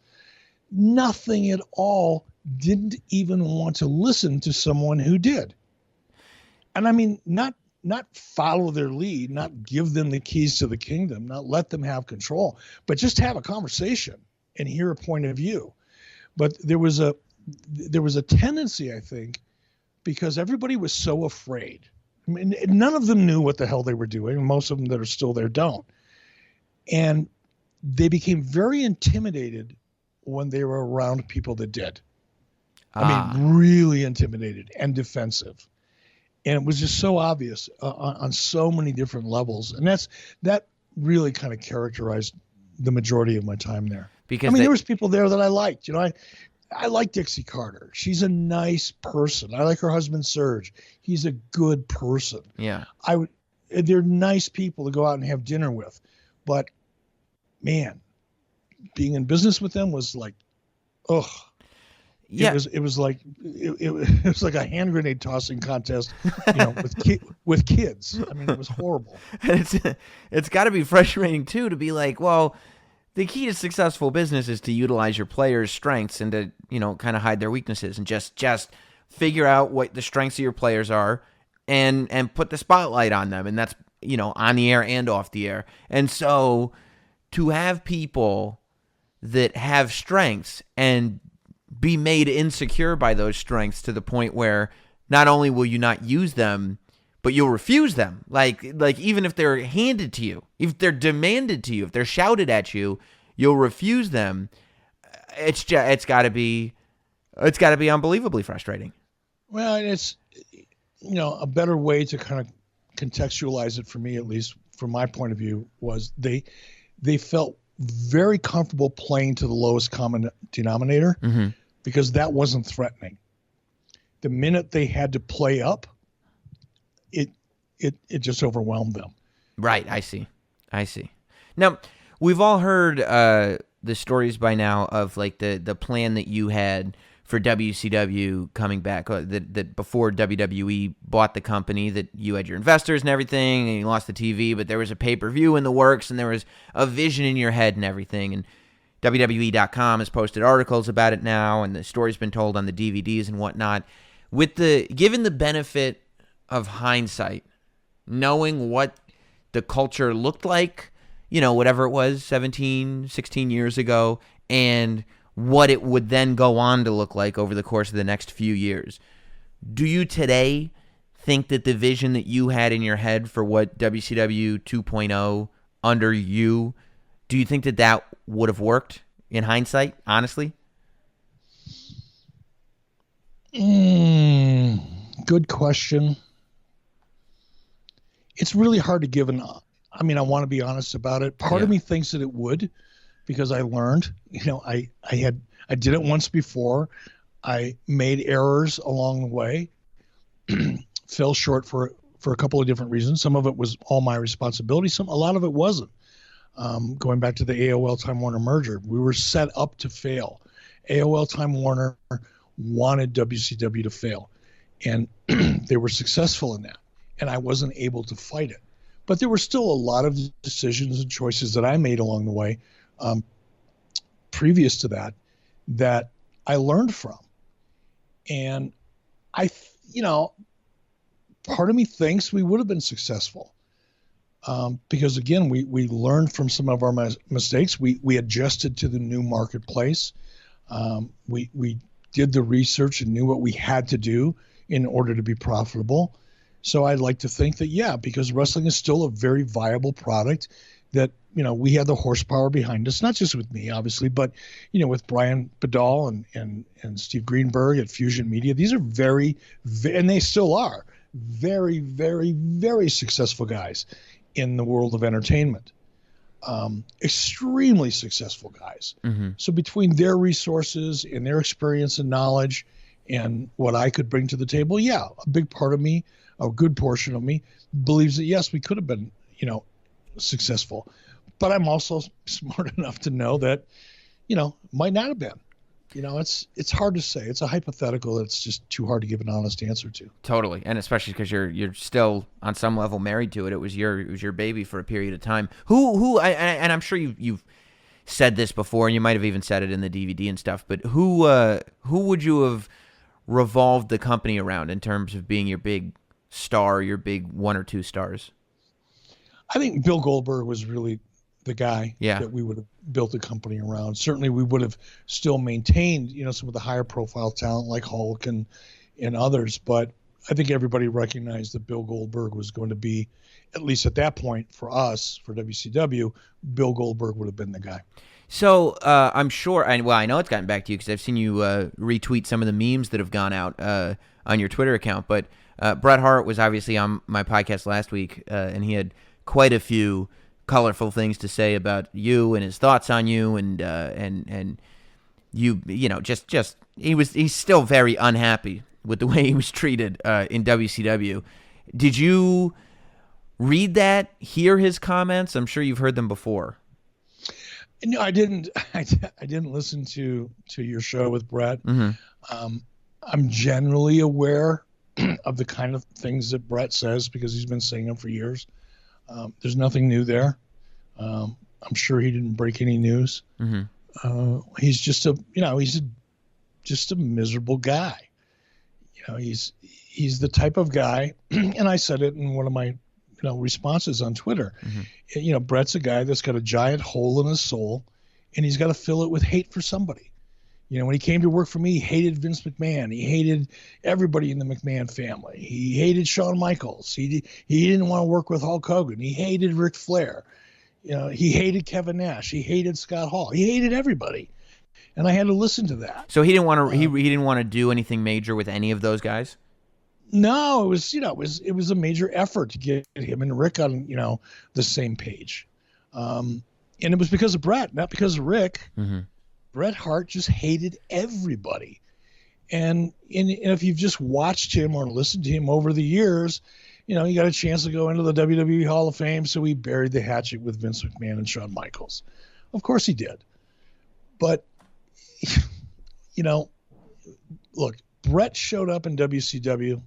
nothing at all, didn't even want to listen to someone who did. And I mean, not follow their lead, not give them the keys to the kingdom, not let them have control, but just have a conversation and hear a point of view. But there was a tendency, I think, because everybody was so afraid. I mean, none of them knew what the hell they were doing. Most of them that are still there don't. And they became very intimidated when they were around people that did. I mean, really intimidated and defensive. And it was just so obvious on so many different levels. And that really kind of characterized the majority of my time there. Because there was people there that I liked. I like Dixie Carter. She's a nice person. I like her husband, Serge. He's a good person. Yeah. They're nice people to go out and have dinner with. But, man, being in business with them was like, ugh. Yeah. It was like a hand grenade tossing contest, with kids. I mean, it was horrible. It's got to be frustrating too to be like, well, the key to successful business is to utilize your players' strengths and to kind of hide their weaknesses and just figure out what the strengths of your players are and put the spotlight on them, and that's on the air and off the air. And so to have people that have strengths and be made insecure by those strengths to the point where not only will you not use them, but you'll refuse them. Like even if they're handed to you, if they're demanded to you, if they're shouted at you, you'll refuse them. It's got to be unbelievably frustrating. Well, it's a better way to kind of contextualize it, for me at least, from my point of view, was they felt very comfortable playing to the lowest common denominator. Mm-hmm. Because that wasn't threatening. The minute they had to play up, it just overwhelmed them. Right, I see. Now, we've all heard the stories by now of like the plan that you had for WCW coming back, that before WWE bought the company, that you had your investors and everything, and you lost the TV, but there was a pay-per-view in the works, and there was a vision in your head and everything, and WWE.com has posted articles about it now, and the story's been told on the DVDs and whatnot. Given the benefit of hindsight, knowing what the culture looked like, whatever it was, 17, 16 years ago, and what it would then go on to look like over the course of the next few years, do you today think that the vision that you had in your head for what WCW 2.0 under you, do you think that would have worked in hindsight, honestly? Good question. It's really hard to give I want to be honest about it. Part of me thinks that it would, because I learned, I did it once before. I made errors along the way, fell short for a couple of different reasons. Some of it was all my responsibility. A lot of it wasn't. Going back to the AOL Time Warner merger, we were set up to fail. AOL Time Warner wanted WCW to fail, and they were successful in that, and I wasn't able to fight it. But there were still a lot of decisions and choices that I made along the way, previous to that I learned from. And part of me thinks we would have been successful. Because again, we learned from some of our mistakes. We adjusted to the new marketplace. We did the research and knew what we had to do in order to be profitable. So I'd like to think that, yeah, because wrestling is still a very viable product, that, we have the horsepower behind us, not just with me, obviously, but, with Brian Bedall and Steve Greenberg at Fusion Media. These are and they still are, very, very, very successful guys in the world of entertainment. Extremely successful guys. Mm-hmm. So between their resources and their experience and knowledge and what I could bring to the table, yeah, a big part of me, a good portion of me, believes that, yes, we could have been, successful. But I'm also smart enough to know that, might not have been. It's hard to say. It's a hypothetical that's just too hard to give an honest answer to. Totally, and especially because you're still on some level married to it. It was your baby for a period of time. And I'm sure you've said this before, and you might have even said it in the DVD and stuff. But who would you have revolved the company around in terms of being your big star, your big one or two stars? I think Bill Goldberg was really the guy that we would have built the company around. Certainly we would have still maintained, some of the higher profile talent like Hulk and others. But I think everybody recognized that Bill Goldberg was going to be, at least at that point for us, for WCW, Bill Goldberg would have been the guy. So I'm sure, I know it's gotten back to you because I've seen you retweet some of the memes that have gone out on your Twitter account. But Bret Hart was obviously on my podcast last week, and he had quite a few colorful things to say about you and his thoughts on you, and you just he's still very unhappy with the way he was treated in WCW. Did you read that, hear his comments? I'm sure you've heard them before. No, I didn't. I didn't listen to your show with Bret. Mm-hmm. I'm generally aware of the kind of things that Bret says because he's been saying them for years. There's nothing new there. I'm sure he didn't break any news. Mm-hmm. He's just a miserable guy. He's the type of guy, and I said it in one of my responses on Twitter. Mm-hmm. Bret's a guy that's got a giant hole in his soul, and he's got to fill it with hate for somebody. When he came to work for me, he hated Vince McMahon. He hated everybody in the McMahon family. He hated Shawn Michaels. He didn't want to work with Hulk Hogan. He hated Ric Flair. He hated Kevin Nash. He hated Scott Hall. He hated everybody, and I had to listen to that. So he didn't want to. He didn't want to do anything major with any of those guys. No, it was a major effort to get him and Rick on the same page, and it was because of Bret, not because of Rick. Mm-hmm. Bret Hart just hated everybody. And if you've just watched him or listened to him over the years, he got a chance to go into the WWE Hall of Fame, so he buried the hatchet with Vince McMahon and Shawn Michaels. Of course he did. But, look, Bret showed up in WCW,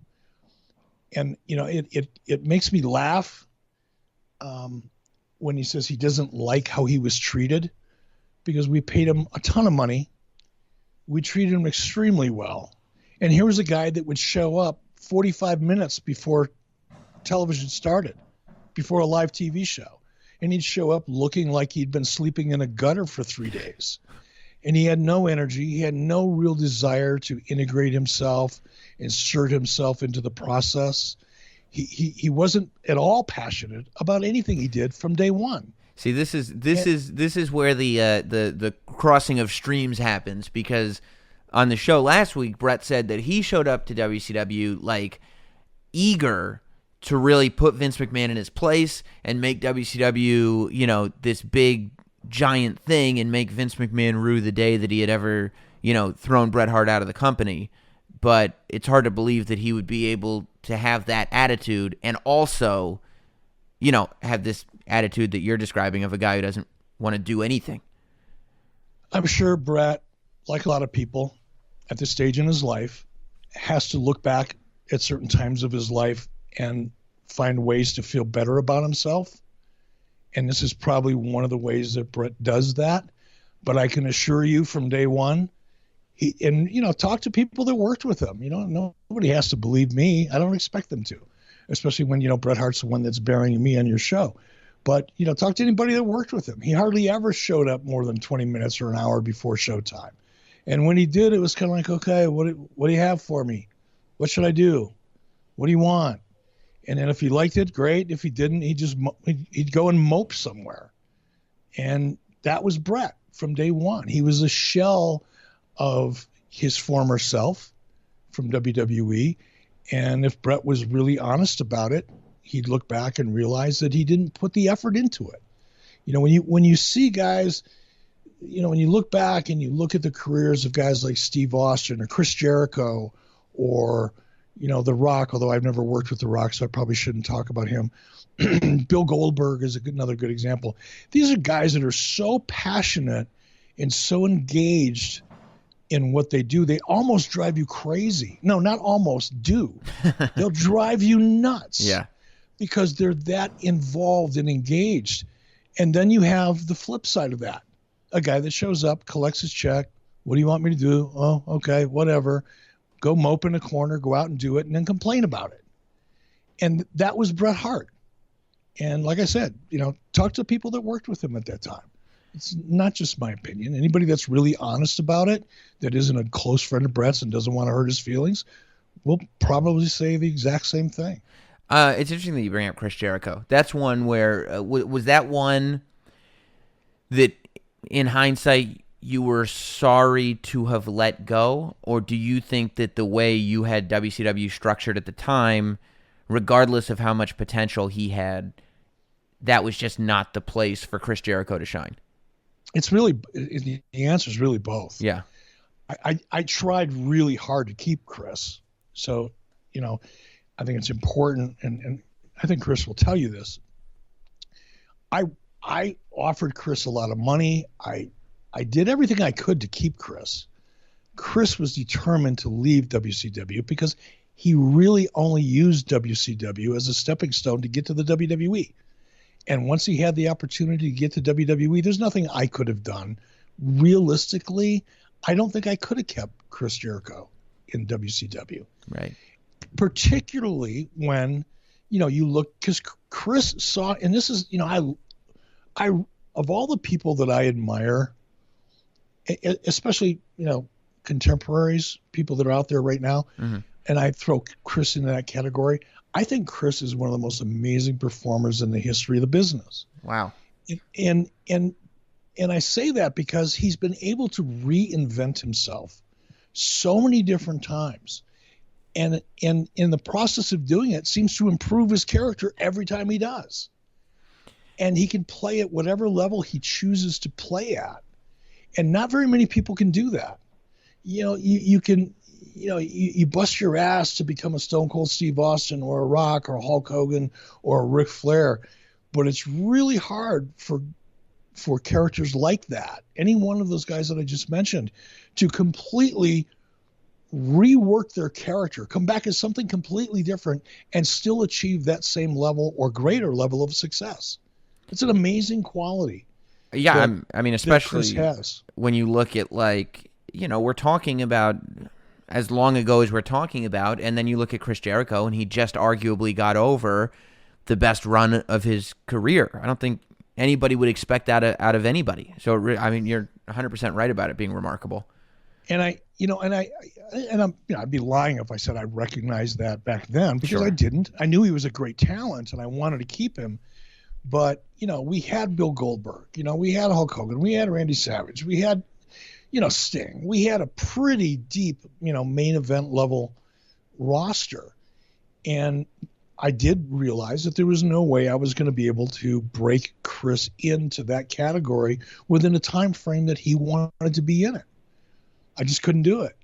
and, it makes me laugh when he says he doesn't like how he was treated, because we paid him a ton of money. We treated him extremely well. And here was a guy that would show up 45 minutes before television started, before a live TV show. And he'd show up looking like he'd been sleeping in a gutter for 3 days. And he had no energy. He had no real desire to integrate himself, insert himself into the process. He wasn't at all passionate about anything he did from day one. See, this is where the crossing of streams happens, because on the show last week, Bret said that he showed up to WCW like eager to really put Vince McMahon in his place and make WCW, this big giant thing, and make Vince McMahon rue the day that he had ever, thrown Bret Hart out of the company. But it's hard to believe that he would be able to have that attitude and also, have this attitude that you're describing of a guy who doesn't want to do anything. I'm sure Bret, like a lot of people at this stage in his life, has to look back at certain times of his life and find ways to feel better about himself. And this is probably one of the ways that Bret does that. But I can assure you from day one, talk to people that worked with him. Nobody has to believe me. I don't expect them to, especially when, Bret Hart's the one that's burying me on your show. But, talk to anybody that worked with him. He hardly ever showed up more than 20 minutes or an hour before showtime. And when he did, it was kind of like, okay, what do you have for me? What should I do? What do you want? And then if he liked it, great. If he didn't, he'd go and mope somewhere. And that was Bret from day one. He was a shell of his former self from WWE. And if Bret was really honest about it, he'd look back and realize that he didn't put the effort into it. When you see guys, when you look back and you look at the careers of guys like Steve Austin or Chris Jericho or, The Rock, although I've never worked with The Rock, so I probably shouldn't talk about him. Bill Goldberg is another good example. These are guys that are so passionate and so engaged in what they do, they almost drive you crazy. No, not almost, do. They'll drive you nuts. Yeah. Because they're that involved and engaged. And then you have the flip side of that. A guy that shows up, collects his check. What do you want me to do? Oh, okay, whatever. Go mope in a corner, go out and do it, and then complain about it. And that was Bret Hart. And like I said, talk to people that worked with him at that time. It's not just my opinion. Anybody that's really honest about it, that isn't a close friend of Bret's and doesn't want to hurt his feelings, will probably say the exact same thing. It's interesting that you bring up Chris Jericho. That's one where, was that one that in hindsight you were sorry to have let go? Or do you think that the way you had WCW structured at the time, regardless of how much potential he had, that was just not the place for Chris Jericho to shine? The answer is really both. Yeah. I tried really hard to keep Chris. So, I think it's important, and I think Chris will tell you this. I offered Chris a lot of money. I did everything I could to keep Chris. Chris was determined to leave WCW because he really only used WCW as a stepping stone to get to the WWE. And once he had the opportunity to get to WWE, there's nothing I could have done. Realistically, I don't think I could have kept Chris Jericho in WCW. Right. Particularly when, you look, because Chris saw, and this is, I of all the people that I admire, especially, contemporaries, people that are out there right now, and I throw Chris into that category, I think Chris is one of the most amazing performers in the history of the business. Wow. And I say that because he's been able to reinvent himself so many different times. And in the process of doing it, seems to improve his character every time he does. And he can play at whatever level he chooses to play at. And not very many people can do that. You can, you bust your ass to become a Stone Cold Steve Austin or a Rock or a Hulk Hogan or a Ric Flair. But it's really hard for characters like that, any one of those guys that I just mentioned, to completely rework their character, come back as something completely different, and still achieve that same level or greater level of success. It's an amazing quality. Yeah, especially when you look at, we're talking about as long ago as we're talking about, and then you look at Chris Jericho, and he just arguably got over the best run of his career. I don't think anybody would expect that out of anybody. So, you're 100% right about it being remarkable. And I'd be lying if I said I recognized that back then, because Sure. I didn't. I knew he was a great talent and I wanted to keep him. But, we had Bill Goldberg, we had Hulk Hogan, we had Randy Savage, we had, Sting. We had a pretty deep, main event level roster. And I did realize that there was no way I was going to be able to break Chris into that category within a time frame that he wanted to be in it. I just couldn't do it.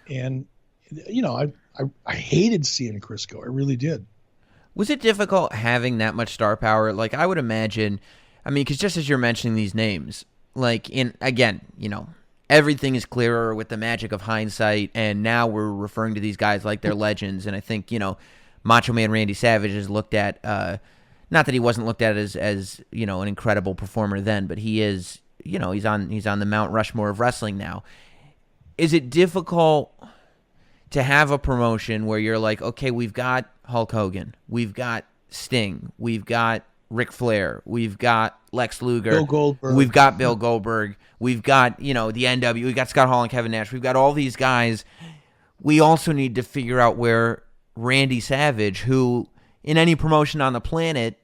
And, I hated seeing Chris go. I really did. Was it difficult having that much star power? I would imagine, because just as you're mentioning these names, everything is clearer with the magic of hindsight, and now we're referring to these guys like they're legends. And I think, Macho Man Randy Savage is looked at, not that he wasn't looked at as an incredible performer then, but he is, he's on the Mount Rushmore of wrestling now. Is it difficult to have a promotion where you're like, okay, we've got Hulk Hogan, we've got Sting, we've got Ric Flair. We've got Lex Luger. Bill Goldberg. We've got Bill Goldberg. We've got, the NW. We've got Scott Hall and Kevin Nash. We've got all these guys. We also need to figure out where Randy Savage, who in any promotion on the planet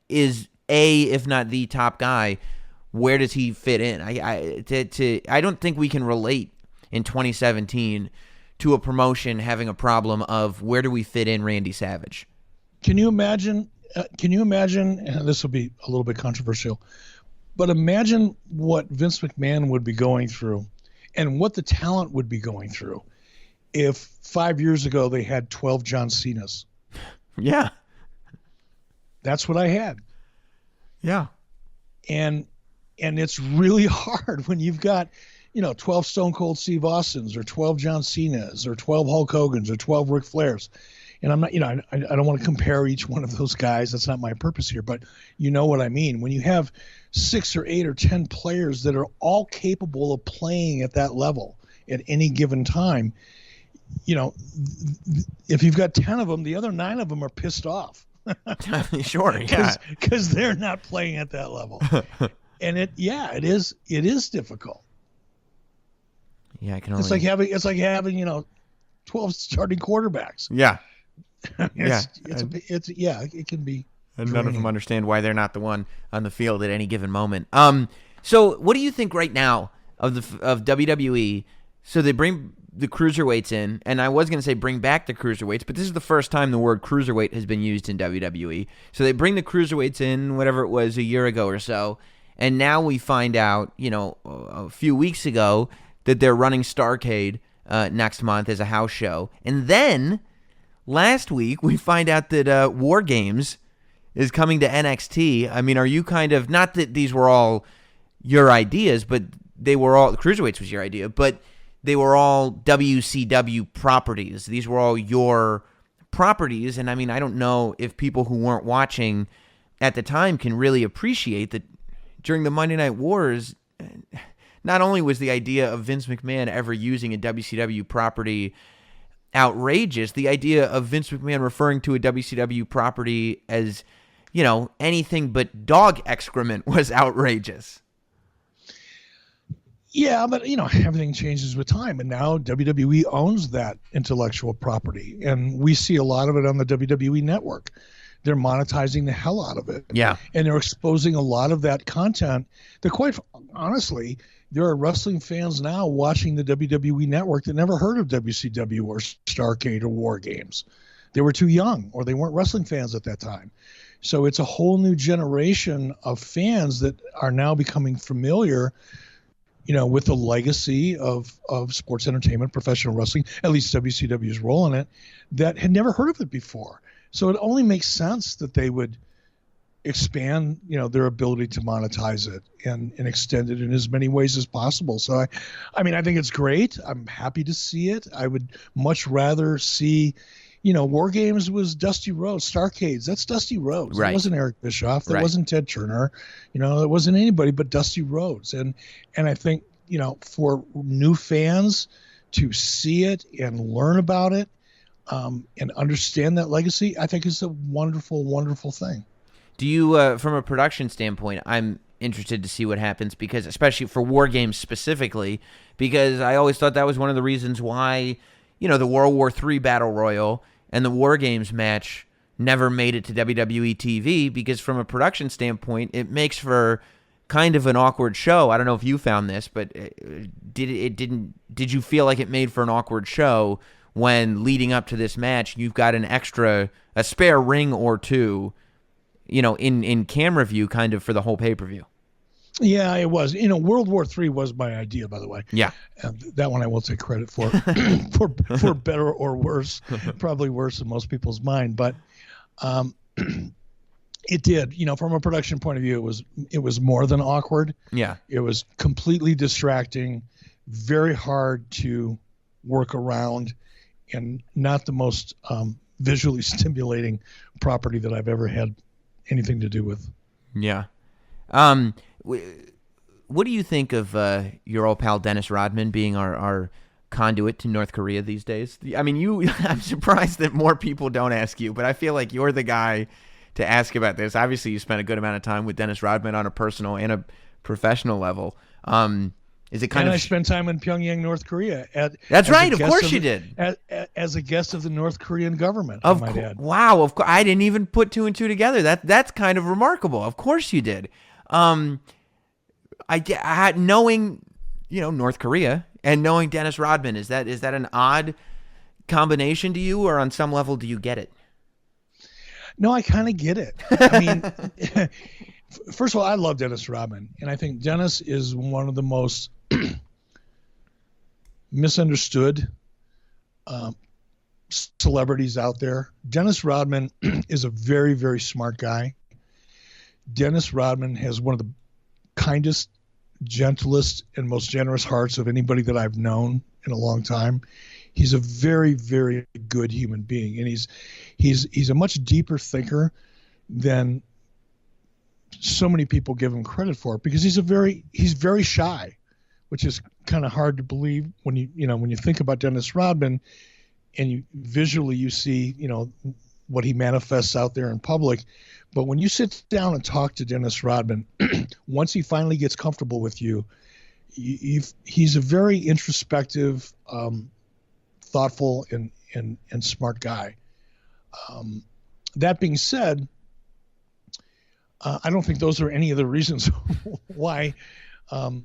is if not the top guy, where does he fit in? I don't think we can relate in 2017 to a promotion having a problem of where do we fit in Randy Savage. Can you imagine, and this will be a little bit controversial, but imagine what Vince McMahon would be going through and what the talent would be going through if 5 years ago they had 12 John Cenas. Yeah. That's what I had. Yeah. And it's really hard when you've got, 12 Stone Cold Steve Austins or 12 John Cenas or 12 Hulk Hogans or 12 Ric Flairs. And I'm not, I don't want to compare each one of those guys. That's not my purpose here, but you know what I mean. When you have 6 or 8 or 10 players that are all capable of playing at that level at any given time, if you've got 10 of them, the other 9 of them are pissed off. Sure, yeah. Because they're not playing at that level. And it is difficult. Yeah, I can only... It's like having 12 starting quarterbacks. Yeah. It can be. And draining. none of them understand why they're not the one on the field at any given moment. So what do you think right now of WWE? So they bring the cruiserweights in, and I was going to say bring back the cruiserweights, but this is the first time the word cruiserweight has been used in WWE. So they bring the cruiserweights in, whatever it was, a year ago or so, and now we find out, a few weeks ago that they're running Starrcade next month as a house show. And then last week we find out that War Games is coming to NXT. I mean, are you kind of, not that these were all your ideas, but they were all, the Cruiserweights was your idea, but they were all WCW properties. These were all your properties. And I mean, I don't know if people who weren't watching at the time can really appreciate that during the Monday Night Wars, not only was the idea of Vince McMahon ever using a WCW property outrageous, the idea of Vince McMahon referring to a WCW property as, anything but dog excrement was outrageous. Yeah, but, everything changes with time, and now WWE owns that intellectual property, and we see a lot of it on the WWE network. They're monetizing the hell out of it. Yeah. And they're exposing a lot of that content that, quite honestly, there are wrestling fans now watching the WWE network that never heard of WCW or Starrcade or War Games. They were too young, or they weren't wrestling fans at that time. So it's a whole new generation of fans that are now becoming familiar, with the legacy of sports entertainment, professional wrestling, at least WCW's role in it, that had never heard of it before. So it only makes sense that they would expand, their ability to monetize it and extend it in as many ways as possible. So I think it's great. I'm happy to see it. I would much rather see, War Games was Dusty Rhodes, Starrcades. That's Dusty Rhodes. Right. It wasn't Eric Bischoff. That right. wasn't Ted Turner. It wasn't anybody but Dusty Rhodes. And I think, for new fans to see it and learn about it, and understand that legacy, I think is a wonderful, wonderful thing. Do you, from a production standpoint, I'm interested to see what happens, because especially for War Games specifically, because I always thought that was one of the reasons why, the World War III Battle Royal and the War Games match never made it to WWE TV, because from a production standpoint, it makes for kind of an awkward show. I don't know if you found this, but did you feel like it made for an awkward show when leading up to this match, you've got a spare ring or two, in camera view kind of for the whole pay-per-view? Yeah, it was. World War III was my idea, by the way. Yeah. That one I will take credit for, for better or worse, probably worse in most people's mind. But it did, from a production point of view, it was more than awkward. Yeah. It was completely distracting, very hard to work around, and not the most visually stimulating property that I've ever had anything to do with. Yeah. What do you think of your old pal Dennis Rodman being our conduit to North Korea these days? I mean, I'm surprised that more people don't ask you, but I feel like you're the guy to ask about this. Obviously, you spent a good amount of time with Dennis Rodman on a personal and a professional level. Is it kind of? I spent time in Pyongyang, North Korea. That's right. Of course you did. As a guest of the North Korean government. Of course. Wow. Of course. I didn't even put two and two together. That's kind of remarkable. Of course you did. Knowing, North Korea and knowing Dennis Rodman, is that an odd combination to you, or on some level do you get it? No, I kind of get it. I mean, first of all, I love Dennis Rodman, and I think Dennis is one of the most misunderstood celebrities out there. Dennis Rodman is a very, very smart guy. Dennis Rodman has one of the kindest, gentlest, and most generous hearts of anybody that I've known in a long time. He's a very, very good human being, and he's a much deeper thinker than so many people give him credit for, because he's very shy, which is kind of hard to believe when you think about Dennis Rodman and you see, what he manifests out there in public. But when you sit down and talk to Dennis Rodman, once he finally gets comfortable with you, he's a very introspective, thoughtful and smart guy. That being said, I don't think those are any of the reasons why the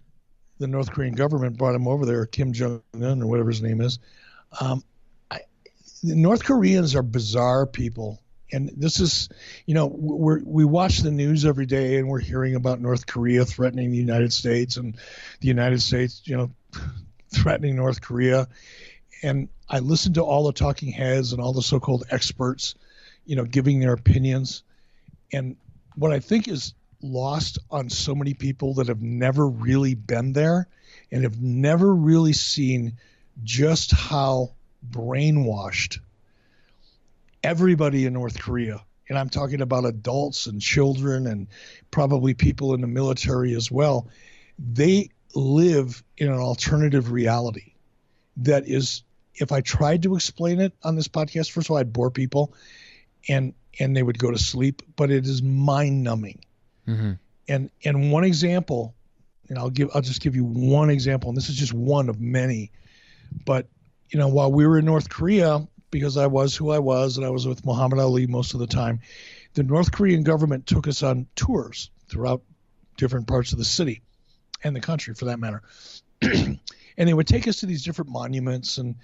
North Korean government brought him over there, Kim Jong-un or whatever his name is. The North Koreans are bizarre people. And this is, we watch the news every day and we're hearing about North Korea threatening the United States and the United States, threatening North Korea. And I listen to all the talking heads and all the so-called experts, giving their opinions. And what I think is lost on so many people that have never really been there and have never really seen just how brainwashed everybody in North Korea, and I'm talking about adults and children and probably people in the military as well, they live in an alternative reality that is, if I tried to explain it on this podcast, first of all, I'd bore people and they would go to sleep, but it is mind-numbing. Mm-hmm. And one example, and I'll just give you one example, and this is just one of many, but while we were in North Korea, because I was who I was and I was with Muhammad Ali most of the time, the North Korean government took us on tours throughout different parts of the city and the country for that matter. And they would take us to these different monuments, and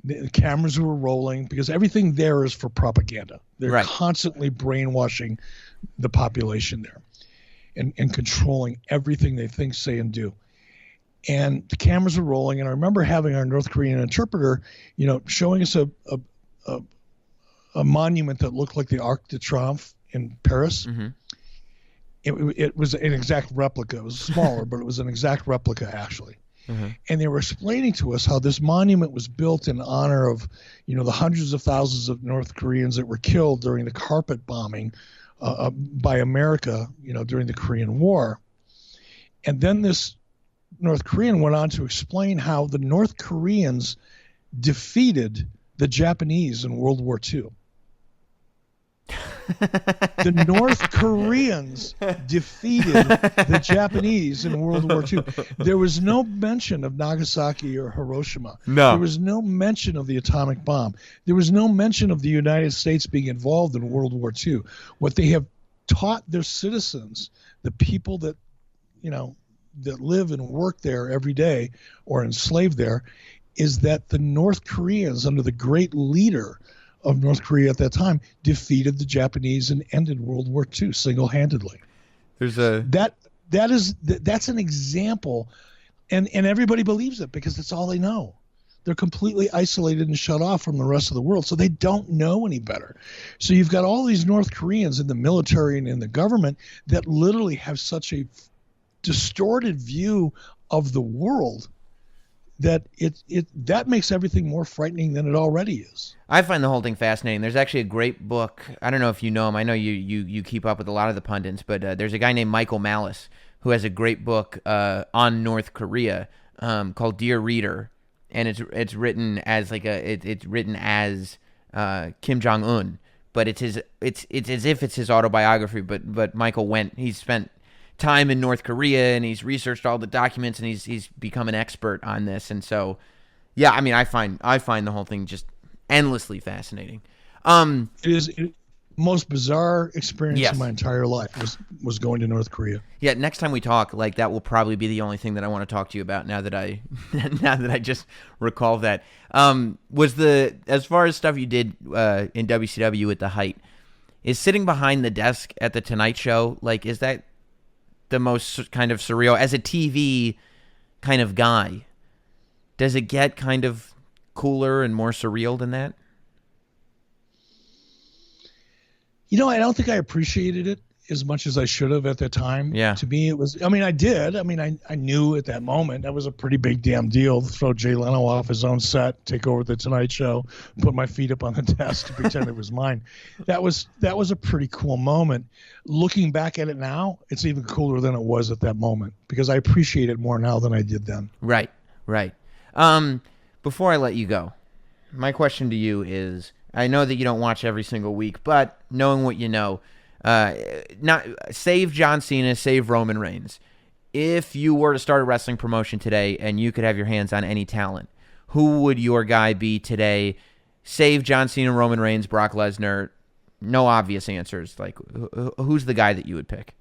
the cameras were rolling because everything there is for propaganda. They're constantly brainwashing the population there and controlling everything they think, say, and do. And the cameras were rolling, and I remember having our North Korean interpreter, showing us a monument that looked like the Arc de Triomphe in Paris. Mm-hmm. It was an exact replica. It was smaller, but it was an exact replica, actually. Mm-hmm. And they were explaining to us how this monument was built in honor of, the hundreds of thousands of North Koreans that were killed during the carpet bombing by America, during the Korean War. And then this North Korean went on to explain how the North Koreans defeated the Japanese in World War II. The North Koreans defeated the Japanese in World War II. There was no mention of Nagasaki or Hiroshima. No. There was no mention of the atomic bomb. There was no mention of the United States being involved in World War II. What they have taught their citizens, the people that, that live and work there every day or enslaved there, is that the North Koreans, under the great leader of North Korea at that time, defeated the Japanese and ended World War II single-handedly. That's an example, and everybody believes it because it's all they know. They're completely isolated and shut off from the rest of the world, so they don't know any better. So you've got all these North Koreans in the military and in the government that literally have such a distorted view of the world that that makes everything more frightening than it already is. I find the whole thing fascinating. There's actually a great book. I don't know if you know him. I know you keep up with a lot of the pundits, but there's a guy named Michael Malice who has a great book on North Korea called Dear Reader, and it's written as Kim Jong-un, but it's as if it's his autobiography. But Michael he spent time in North Korea, and he's researched all the documents, and he's become an expert on this. And so, yeah, I mean, I find the whole thing just endlessly fascinating. It is the most bizarre experience Yes. of my entire life was going to North Korea. Yeah, next time we talk, like, that will probably be the only thing that I want to talk to you about. Now that I just recall that, as far as stuff you did in WCW at the height, is sitting behind the desk at the Tonight Show, like, is that the most kind of surreal as a TV kind of guy? Does it get kind of cooler and more surreal than that? You know, I don't think I appreciated it as much as I should have at that time. Yeah. To me, it was, I mean, I did. I mean, I knew at that moment that was a pretty big damn deal to throw Jay Leno off his own set, take over the Tonight Show, put my feet up on the desk to pretend it was mine. That was a pretty cool moment. Looking back at it now, it's even cooler than it was at that moment because I appreciate it more now than I did then. Right. Before I let you go, my question to you is, I know that you don't watch every single week, but knowing what you know, save John Cena, save Roman Reigns. If you were to start a wrestling promotion today and you could have your hands on any talent, who would your guy be today? Save John Cena, Roman Reigns, Brock Lesnar. No obvious answers. Like, who's the guy that you would pick?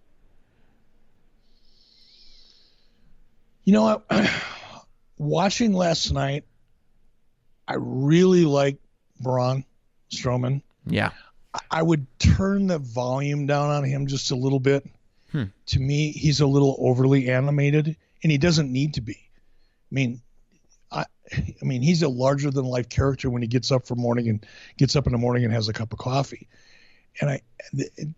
You know what? Watching last night, I really like Braun Strowman. Yeah. I would turn the volume down on him just a little bit. To me, he's a little overly animated, and he doesn't need to be. I mean, he's a larger than life character when he gets up in the morning and has a cup of coffee. And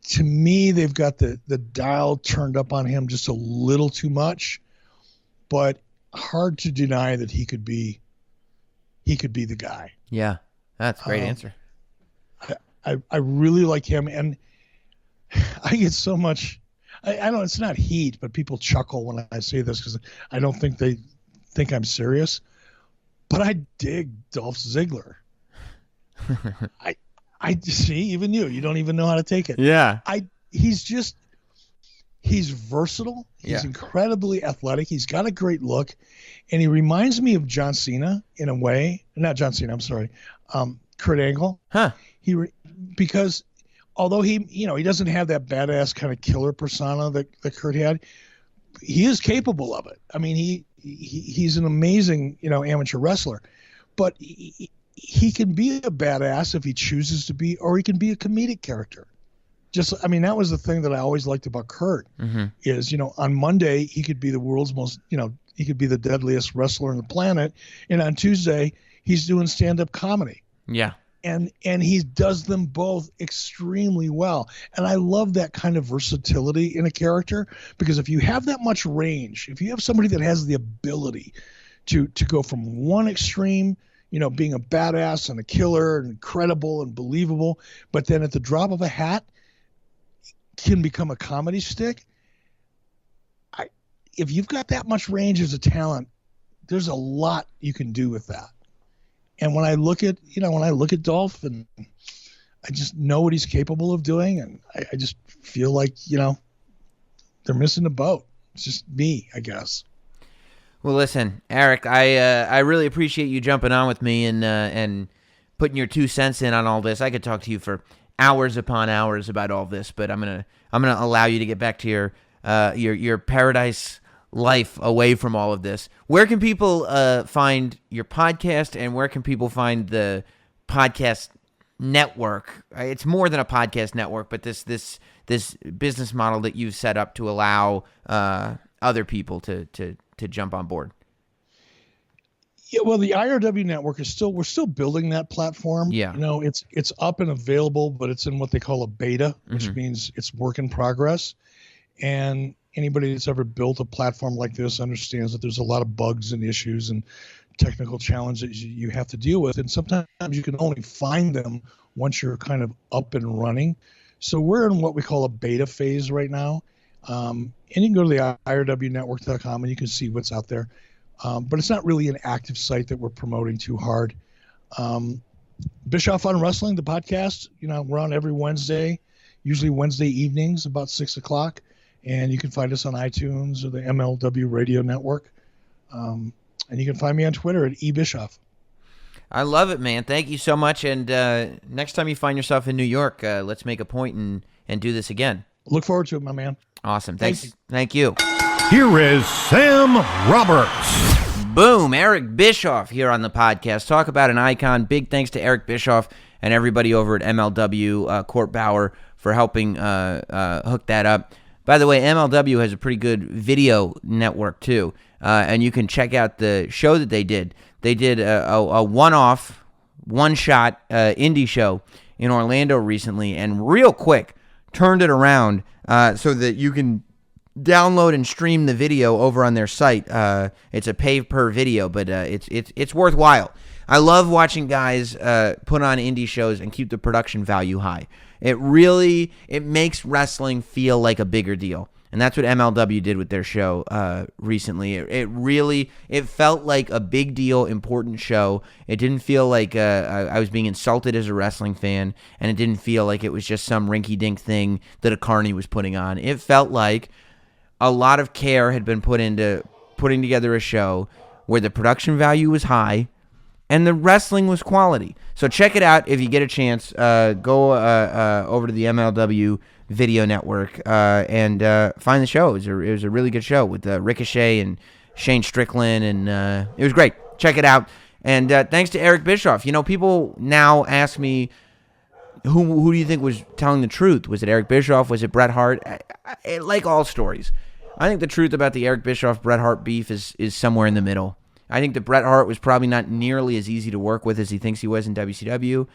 to me, they've got the dial turned up on him just a little too much, but hard to deny that he could be the guy. Yeah, that's a great answer. I really like him, and I get so much. I know it's not heat, but people chuckle when I say this because I don't think they think I'm serious. But I dig Dolph Ziggler. I see, even you don't even know how to take it. Yeah. He's versatile. He's incredibly athletic. He's got a great look, and he reminds me of John Cena in a way. Not John Cena. I'm sorry. Kurt Angle. Huh. Because although he doesn't have that badass kind of killer persona that Kurt had, he is capable of it. I mean, he's an amazing, amateur wrestler, but he can be a badass if he chooses to be, or he can be a comedic character. That was the thing that I always liked about Kurt is, on Monday, he could be the world's most, he could be the deadliest wrestler on the planet. And on Tuesday, he's doing stand-up comedy. Yeah. And he does them both extremely well. And I love that kind of versatility in a character, because if you have that much range, if you have somebody that has the ability to go from one extreme, being a badass and a killer and credible and believable, but then at the drop of a hat can become a comedy stick. If you've got that much range as a talent, there's a lot you can do with that. And when I look at Dolph, and I just know what he's capable of doing, and I just feel like, they're missing the boat. It's just me, I guess. Well, listen, Eric, I really appreciate you jumping on with me and putting your 2 cents in on all this. I could talk to you for hours upon hours about all this, but I'm gonna allow you to get back to your paradise life away from all of this. Where can people find your podcast, and where can people find the podcast network? It's more than a podcast network, but this business model that you've set up to allow other people to jump on board. Yeah, well, the IRW network we're still building that platform. Yeah. It's up and available, but it's in what they call a beta, which means it's work in progress. And anybody that's ever built a platform like this understands that there's a lot of bugs and issues and technical challenges you have to deal with. And sometimes you can only find them once you're kind of up and running. So we're in what we call a beta phase right now. And you can go to the IRWnetwork.com and you can see what's out there. But it's not really an active site that we're promoting too hard. Bischoff on Wrestling, the podcast. We're on every Wednesday, usually Wednesday evenings, about 6:00. And you can find us on iTunes or the MLW Radio Network. And you can find me on Twitter at eBischoff. I love it, man. Thank you so much. And next time you find yourself in New York, let's make a point and do this again. Look forward to it, my man. Awesome. Thanks. Thank you. Here is Sam Roberts. Boom. Eric Bischoff here on the podcast. Talk about an icon. Big thanks to Eric Bischoff and everybody over at MLW, Court Bauer, for helping hook that up. By the way, MLW has a pretty good video network, too. And you can check out the show that they did. They did a one-off, one-shot indie show in Orlando recently, and real quick turned it around so that you can download and stream the video over on their site. It's a pay-per-video, but it's worthwhile. I love watching guys put on indie shows and keep the production value high. It makes wrestling feel like a bigger deal. And that's what MLW did with their show recently. It felt like a big deal, important show. It didn't feel like I was being insulted as a wrestling fan, and it didn't feel like it was just some rinky-dink thing that a carny was putting on. It felt like a lot of care had been put into putting together a show where the production value was high and the wrestling was quality. So check it out if you get a chance. Go over to the MLW Video Network and find the show. It was a really good show with Ricochet and Shane Strickland, and it was great. Check it out. And thanks to Eric Bischoff. People now ask me, who do you think was telling the truth? Was it Eric Bischoff? Was it Bret Hart? Like all stories, I think the truth about the Eric Bischoff-Bret Hart beef is somewhere in the middle. I think that Bret Hart was probably not nearly as easy to work with as he thinks he was in WCW.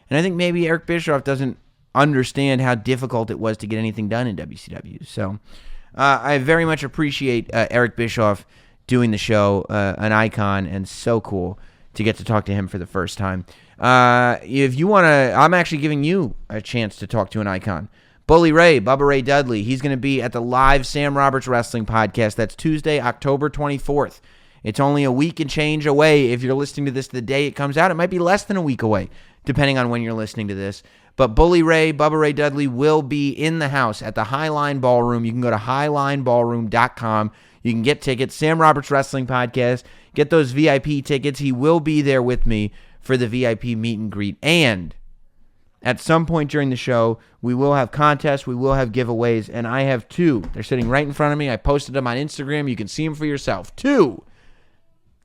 And I think maybe Eric Bischoff doesn't understand how difficult it was to get anything done in WCW. So I very much appreciate Eric Bischoff doing the show, an icon, and so cool to get to talk to him for the first time. If you want to, I'm actually giving you a chance to talk to an icon. Bully Ray, Bubba Ray Dudley, he's going to be at the live Sam Roberts Wrestling Podcast. That's Tuesday, October 24th. It's only a week and change away. If you're listening to this the day it comes out, it might be less than a week away, depending on when you're listening to this. But Bully Ray, Bubba Ray Dudley will be in the house at the Highline Ballroom. You can go to highlineballroom.com. You can get tickets. Sam Roberts Wrestling Podcast. Get those VIP tickets. He will be there with me for the VIP meet and greet. And at some point during the show, we will have contests. We will have giveaways. And I have two. They're sitting right in front of me. I posted them on Instagram. You can see them for yourself. 2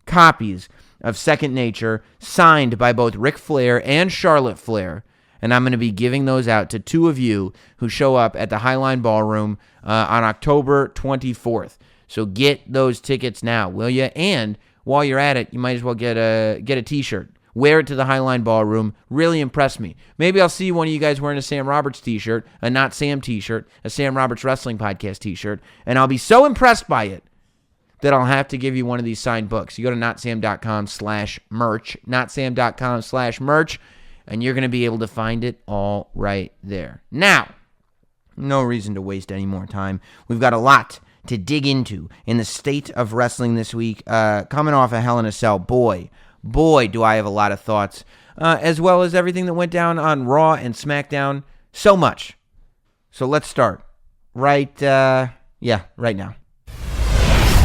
copies of Second Nature signed by both Ric Flair and Charlotte Flair. And I'm going to be giving those out to 2 of you who show up at the Highline Ballroom on October 24th. So get those tickets now, will you? And while you're at it, you might as well get a T-shirt. Wear it to the Highline Ballroom. Really impress me. Maybe I'll see one of you guys wearing a Sam Roberts T-shirt, a Not Sam T-shirt, a Sam Roberts Wrestling Podcast T-shirt, and I'll be so impressed by it that I'll have to give you one of these signed books. You go to notsam.com/merch, notsam.com/merch, and you're going to be able to find it all right there. Now, no reason to waste any more time. We've got a lot to dig into in the state of wrestling this week. Coming off a Hell in a Cell, boy, do I have a lot of thoughts, as well as everything that went down on Raw and SmackDown. So much. So let's start right now.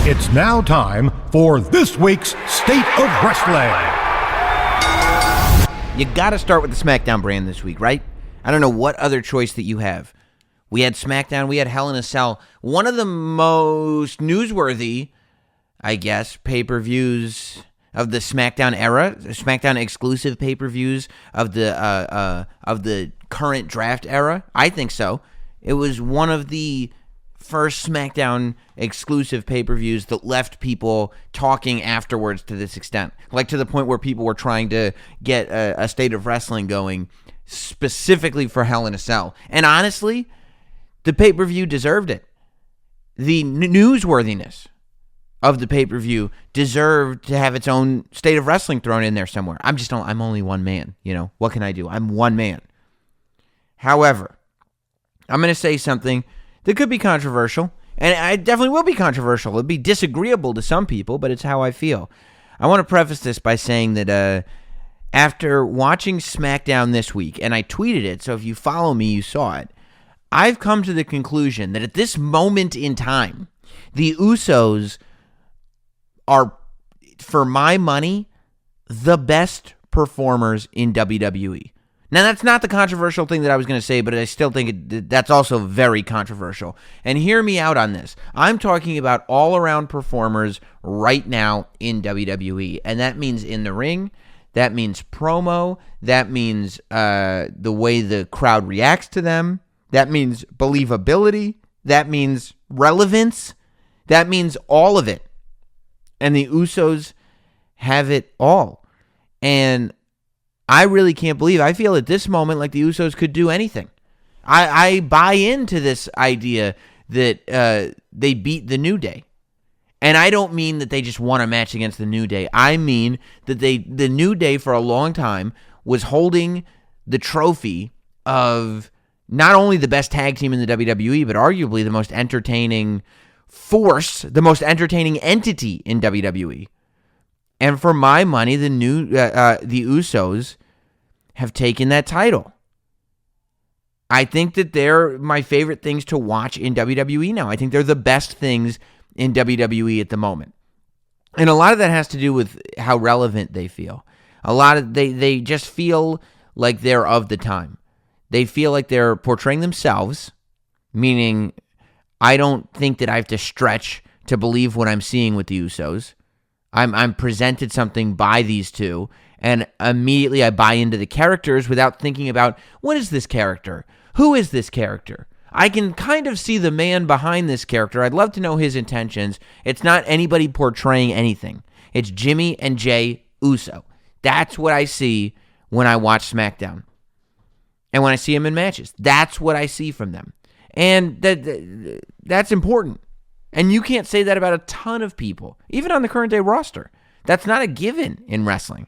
It's now time for this week's State of Wrestling. You got to start with the SmackDown brand this week, right? I don't know what other choice that you have. We had SmackDown, we had Hell in a Cell. One of the most newsworthy, I guess, pay-per-views of the SmackDown era, SmackDown exclusive pay-per-views of the current draft era. I think so. It was one of the first SmackDown exclusive pay-per-views that left people talking afterwards to this extent. Like to the point where people were trying to get a State of Wrestling going specifically for Hell in a Cell. And honestly, the pay-per-view deserved it. The newsworthiness of the pay-per-view deserved to have its own State of Wrestling thrown in there somewhere. I'm only one man, What can I do? I'm one man. However, I'm going to say something that could be controversial, and I definitely will be controversial. It'll be disagreeable to some people, but it's how I feel. I want to preface this by saying that After watching SmackDown this week, and I tweeted it, so if you follow me, you saw it, I've come to the conclusion that at this moment in time, the Usos are, for my money, the best performers in WWE. Now, that's not the controversial thing that I was going to say, but I still think that's also very controversial. And hear me out on this. I'm talking about all-around performers right now in WWE, and that means in the ring, that means promo, that means the way the crowd reacts to them, that means believability, that means relevance, that means all of it. And the Usos have it all. And I really can't believe, I feel at this moment like the Usos could do anything. I buy into this idea that they beat the New Day. And I don't mean that they just won a match against the New Day. I mean that the New Day for a long time was holding the trophy of not only the best tag team in the WWE, but arguably the most entertaining force, the most entertaining entity in WWE. And for my money, the Usos have taken that title. I think that they're my favorite things to watch in WWE now. I think they're the best things in WWE at the moment. And a lot of that has to do with how relevant they feel. A lot of they just feel like they're of the time. They feel like they're portraying themselves, meaning I don't think that I have to stretch to believe what I'm seeing with the Usos. I'm presented something by these two, and immediately I buy into the characters without thinking about, what is this character? Who is this character? I can kind of see the man behind this character. I'd love to know his intentions. It's not anybody portraying anything. It's Jimmy and Jay Uso. That's what I see when I watch SmackDown. And when I see them in matches, that's what I see from them. And that's important. And you can't say that about a ton of people, even on the current day roster. That's not a given in wrestling.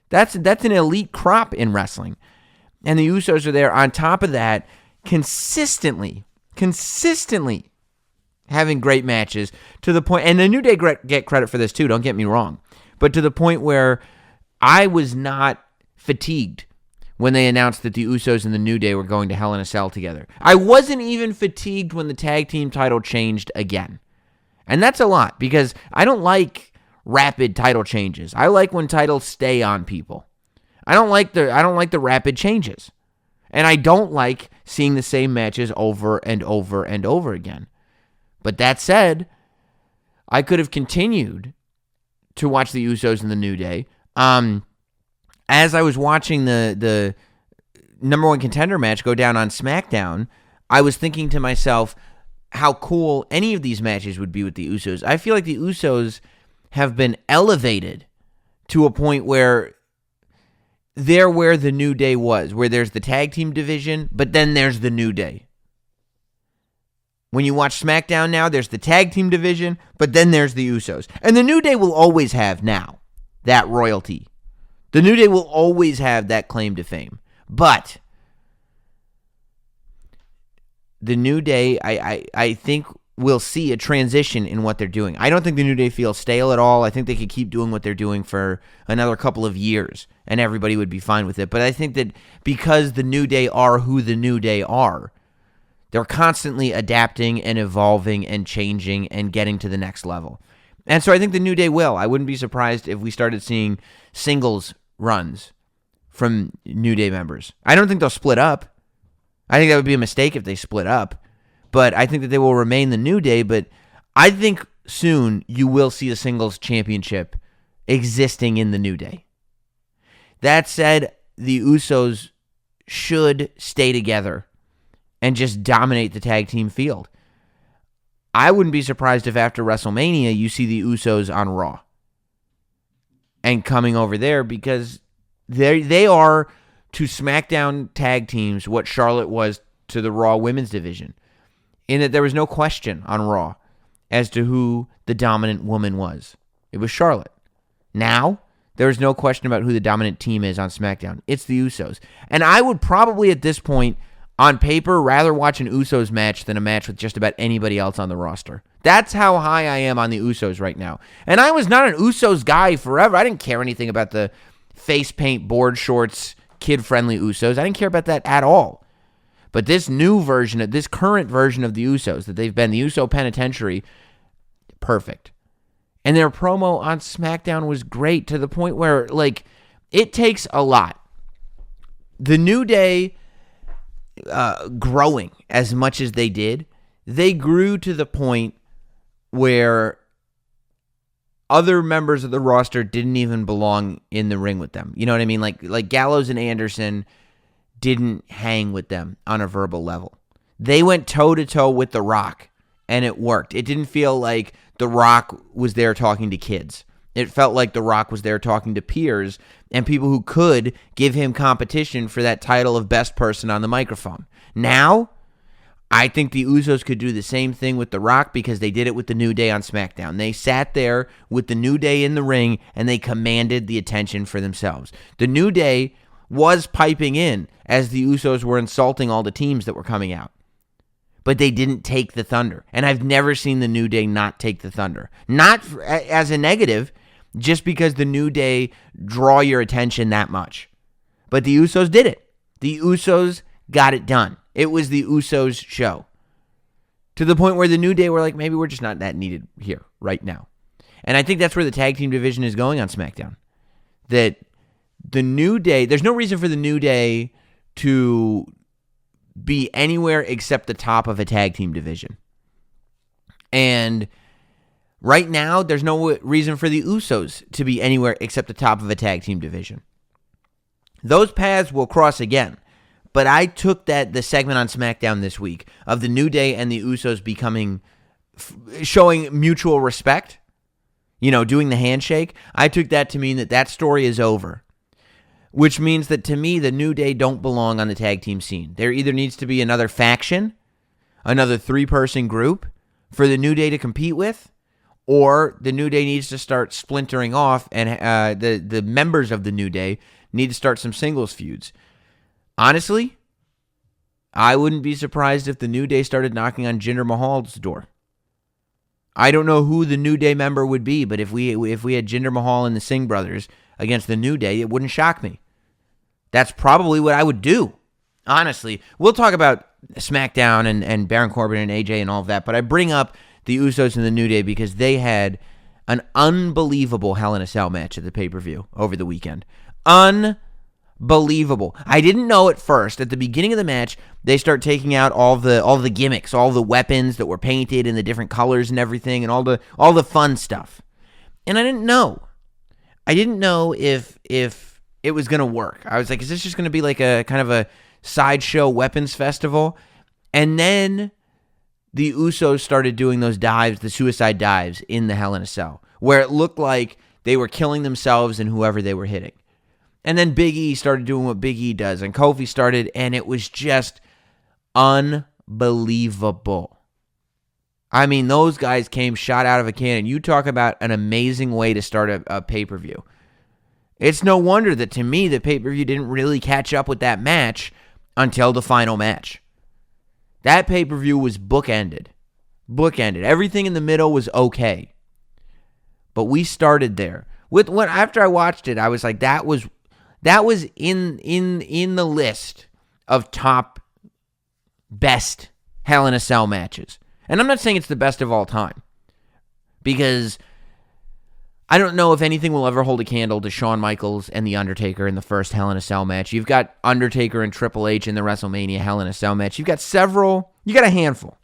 That's an elite crop in wrestling. And the Usos are there on top of that, consistently having great matches to the point, and the New Day get credit for this too, don't get me wrong, but to the point where I was not fatigued when they announced that the Usos and the New Day were going to Hell in a Cell together. I wasn't even fatigued when the tag team title changed again. And that's a lot, because I don't like rapid title changes. I like when titles stay on people. I don't like the rapid changes. And I don't like seeing the same matches over and over and over again. But that said, I could have continued to watch the Usos and the New Day. As I was watching the number one contender match go down on SmackDown, I was thinking to myself how cool any of these matches would be with the Usos. I feel like the Usos have been elevated to a point where they're where the New Day was, where there's the tag team division, but then there's the New Day. When you watch SmackDown now, there's the tag team division, but then there's the Usos. And the New Day will always have now that royalty. The New Day will always have that claim to fame. But the New Day, I think we'll see a transition in what they're doing. I don't think the New Day feels stale at all. I think they could keep doing what they're doing for another couple of years, and everybody would be fine with it. But I think that because the New Day are who the New Day are, they're constantly adapting and evolving and changing and getting to the next level. And so I think the New Day will. I wouldn't be surprised if we started seeing singles runs from New Day members. I don't think they'll split up. I think that would be a mistake if they split up. But I think that they will remain the New Day. But I think soon you will see a singles championship existing in the New Day. That said, the Usos should stay together and just dominate the tag team field. I wouldn't be surprised if after WrestleMania you see the Usos on Raw and coming over there, because they are to SmackDown tag teams what Charlotte was to the Raw women's division, in that there was no question on Raw as to who the dominant woman was. It was Charlotte. Now, there is no question about who the dominant team is on SmackDown. It's the Usos. And I would probably at this point, on paper, rather watch an Usos match than a match with just about anybody else on the roster. That's how high I am on the Usos right now. And I was not an Usos guy forever. I didn't care anything about the face paint, board shorts, kid-friendly Usos. I didn't care about that at all. But this current version of the Usos that they've been, the Uso Penitentiary, perfect. And their promo on SmackDown was great to the point where, like, it takes a lot. The New Day growing as much as they did, they grew to the point where other members of the roster didn't even belong in the ring with them. You know what I mean? Like Gallows and Anderson didn't hang with them on a verbal level. They went toe-to-toe with The Rock, and it worked. It didn't feel like The Rock was there talking to kids. It felt like The Rock was there talking to peers and people who could give him competition for that title of best person on the microphone. Now, I think the Usos could do the same thing with The Rock because they did it with the New Day on SmackDown. They sat there with the New Day in the ring and they commanded the attention for themselves. The New Day was piping in as the Usos were insulting all the teams that were coming out. But they didn't take the thunder. And I've never seen the New Day not take the thunder. Not as a negative, just because the New Day draw your attention that much. But the Usos did it. The Usos got it done. It was the Usos show. To the point where the New Day were like, maybe we're just not that needed here right now. And I think that's where the tag team division is going on SmackDown. That the New Day, there's no reason for the New Day to be anywhere except the top of a tag team division. And right now, there's no reason for the Usos to be anywhere except the top of a tag team division. Those paths will cross again. But I took the segment on SmackDown this week of the New Day and the Usos showing mutual respect, doing the handshake. I took that to mean that story is over. Which means that, to me, the New Day don't belong on the tag team scene. There either needs to be another faction, another 3-person group for the New Day to compete with, or the New Day needs to start splintering off, and the members of the New Day need to start some singles feuds. Honestly, I wouldn't be surprised if the New Day started knocking on Jinder Mahal's door. I don't know who the New Day member would be, but if we had Jinder Mahal and the Singh brothers against the New Day, it wouldn't shock me. That's probably what I would do, honestly. We'll talk about SmackDown and Baron Corbin and AJ and all of that, but I bring up the Usos and the New Day because they had an unbelievable Hell in a Cell match at the pay-per-view over the weekend. Unbelievable. I didn't know at first. At the beginning of the match, they start taking out all the gimmicks, all the weapons that were painted in the different colors and everything, and all the fun stuff. And I didn't know. I didn't know if it was going to work. I was like, is this just going to be like a kind of a sideshow weapons festival? And then the Usos started doing those dives, the suicide dives in the Hell in a Cell, where it looked like they were killing themselves and whoever they were hitting. And then Big E started doing what Big E does, and Kofi started, and it was just unbelievable. I mean, those guys came shot out of a cannon. You talk about an amazing way to start a pay-per-view. It's no wonder that, to me, the pay-per-view didn't really catch up with that match until the final match. That pay-per-view was bookended. Bookended. Everything in the middle was okay. But we started there. After I watched it, I was like, that was in the list of top best Hell in a Cell matches. And I'm not saying it's the best of all time, because I don't know if anything will ever hold a candle to Shawn Michaels and The Undertaker in the first Hell in a Cell match. You've got Undertaker and Triple H in the WrestleMania Hell in a Cell match. You got a handful.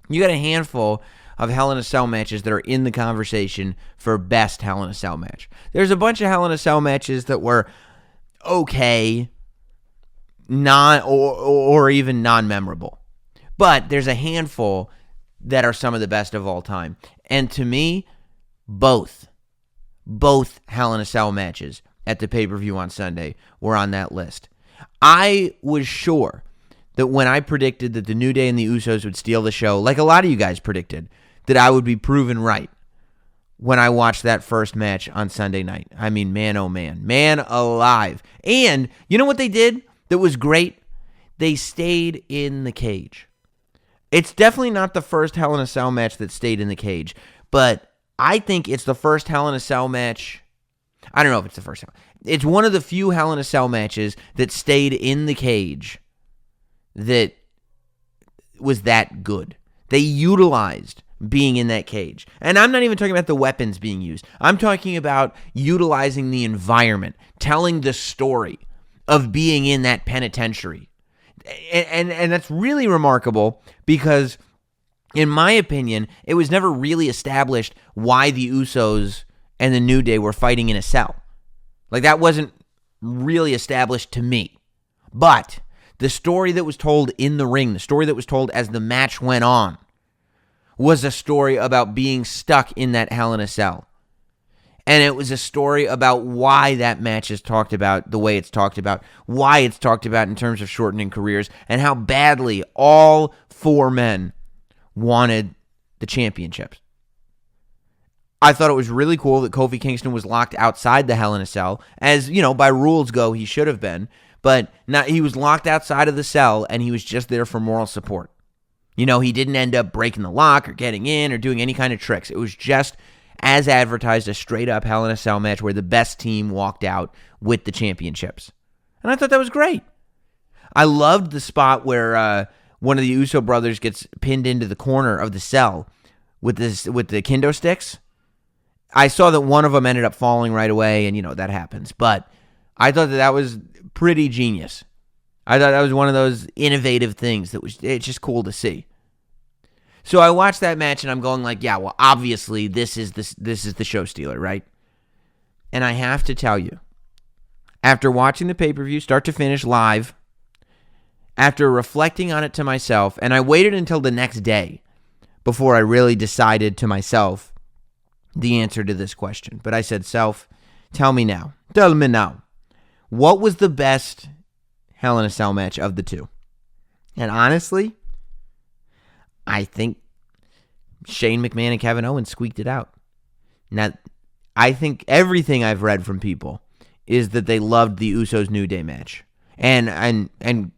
You got a handful of Hell in a Cell matches that are in the conversation for best Hell in a Cell match. There's a bunch of Hell in a Cell matches that were okay, or even non-memorable. But there's a handful that are some of the best of all time. And to me, both Hell in a Cell matches at the pay-per-view on Sunday were on that list. I was sure that when I predicted that the New Day and the Usos would steal the show, like a lot of you guys predicted, that I would be proven right when I watched that first match on Sunday night. I mean, man, oh man. Man alive. And you know what they did that was great? They stayed in the cage. It's definitely not the first Hell in a Cell match that stayed in the cage, but I think it's the first Hell in a Cell match. I don't know if it's the first. it's one of the few Hell in a Cell matches that stayed in the cage that was that good. They utilized being in that cage. And I'm not even talking about the weapons being used. I'm talking about utilizing the environment, telling the story of being in that penitentiary. And that's really remarkable because, in my opinion, it was never really established why the Usos and the New Day were fighting in a cell. Like, that wasn't really established to me. But the story that was told in the ring, the story that was told as the match went on, was a story about being stuck in that Hell in a Cell. And it was a story about why that match is talked about the way it's talked about, why it's talked about in terms of shortening careers, and how badly all four men wanted the championships. I thought it was really cool that Kofi Kingston was locked outside the Hell in a Cell. As, you know, by rules go, he should have been. But he was locked outside of the cell, and he was just there for moral support. You know, he didn't end up breaking the lock or getting in or doing any kind of tricks. It was just, as advertised, a straight-up Hell in a Cell match where the best team walked out with the championships. And I thought that was great. I loved the spot where one of the Uso brothers gets pinned into the corner of the cell with the kendo sticks. I saw that one of them ended up falling right away, and, you know, that happens. But I thought that was pretty genius. I thought that was one of those innovative things it's just cool to see. So I watched that match, and I'm going like, yeah, well, obviously this is the show stealer, right? And I have to tell you, after watching the pay-per-view start to finish live, after reflecting on it to myself, and I waited until the next day before I really decided to myself the answer to this question. But I said, self, tell me now. Tell me now. What was the best Hell in a Cell match of the two? And honestly, I think Shane McMahon and Kevin Owens squeaked it out. Now, I think everything I've read from people is that they loved the Usos New Day match. And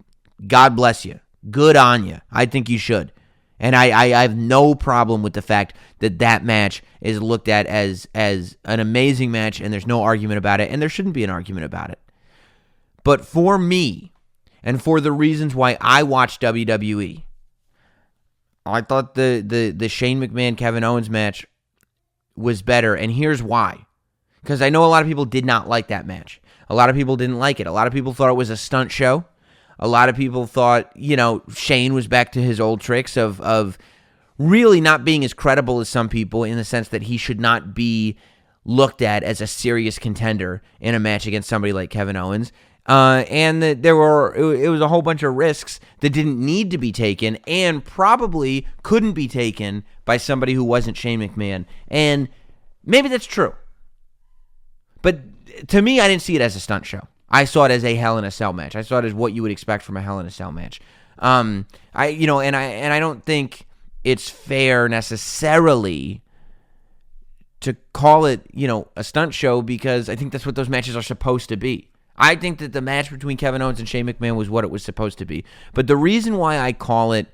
God bless you. Good on you. I think you should. And I have no problem with the fact that match is looked at as an amazing match, and there's no argument about it, and there shouldn't be an argument about it. But for me, and for the reasons why I watch WWE, I thought the Shane McMahon Kevin Owens match was better, and here's why. Because I know a lot of people did not like that match. A lot of people didn't like it. A lot of people thought it was a stunt show. A lot of people thought, you know, Shane was back to his old tricks of really not being as credible as some people, in the sense that he should not be looked at as a serious contender in a match against somebody like Kevin Owens. And that it was a whole bunch of risks that didn't need to be taken, and probably couldn't be taken by somebody who wasn't Shane McMahon. And maybe that's true. But to me, I didn't see it as a stunt show. I saw it as a Hell in a Cell match. I saw it as what you would expect from a Hell in a Cell match. I don't think it's fair necessarily to call it, you know, a stunt show, because I think that's what those matches are supposed to be. I think that the match between Kevin Owens and Shane McMahon was what it was supposed to be. But the reason why I call it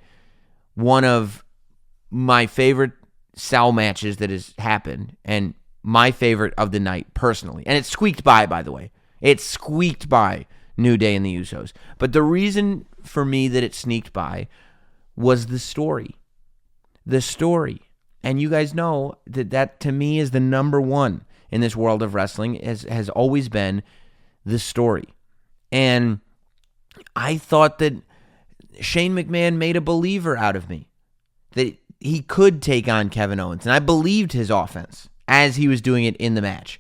one of my favorite Cell matches that has happened, and my favorite of the night personally, and it squeaked by the way. It squeaked by New Day and the Usos. But the reason for me that it sneaked by was the story. The story. And you guys know that to me is the number one in this world of wrestling, has always been the story. And I thought that Shane McMahon made a believer out of me, that he could take on Kevin Owens. And I believed his offense as he was doing it in the match.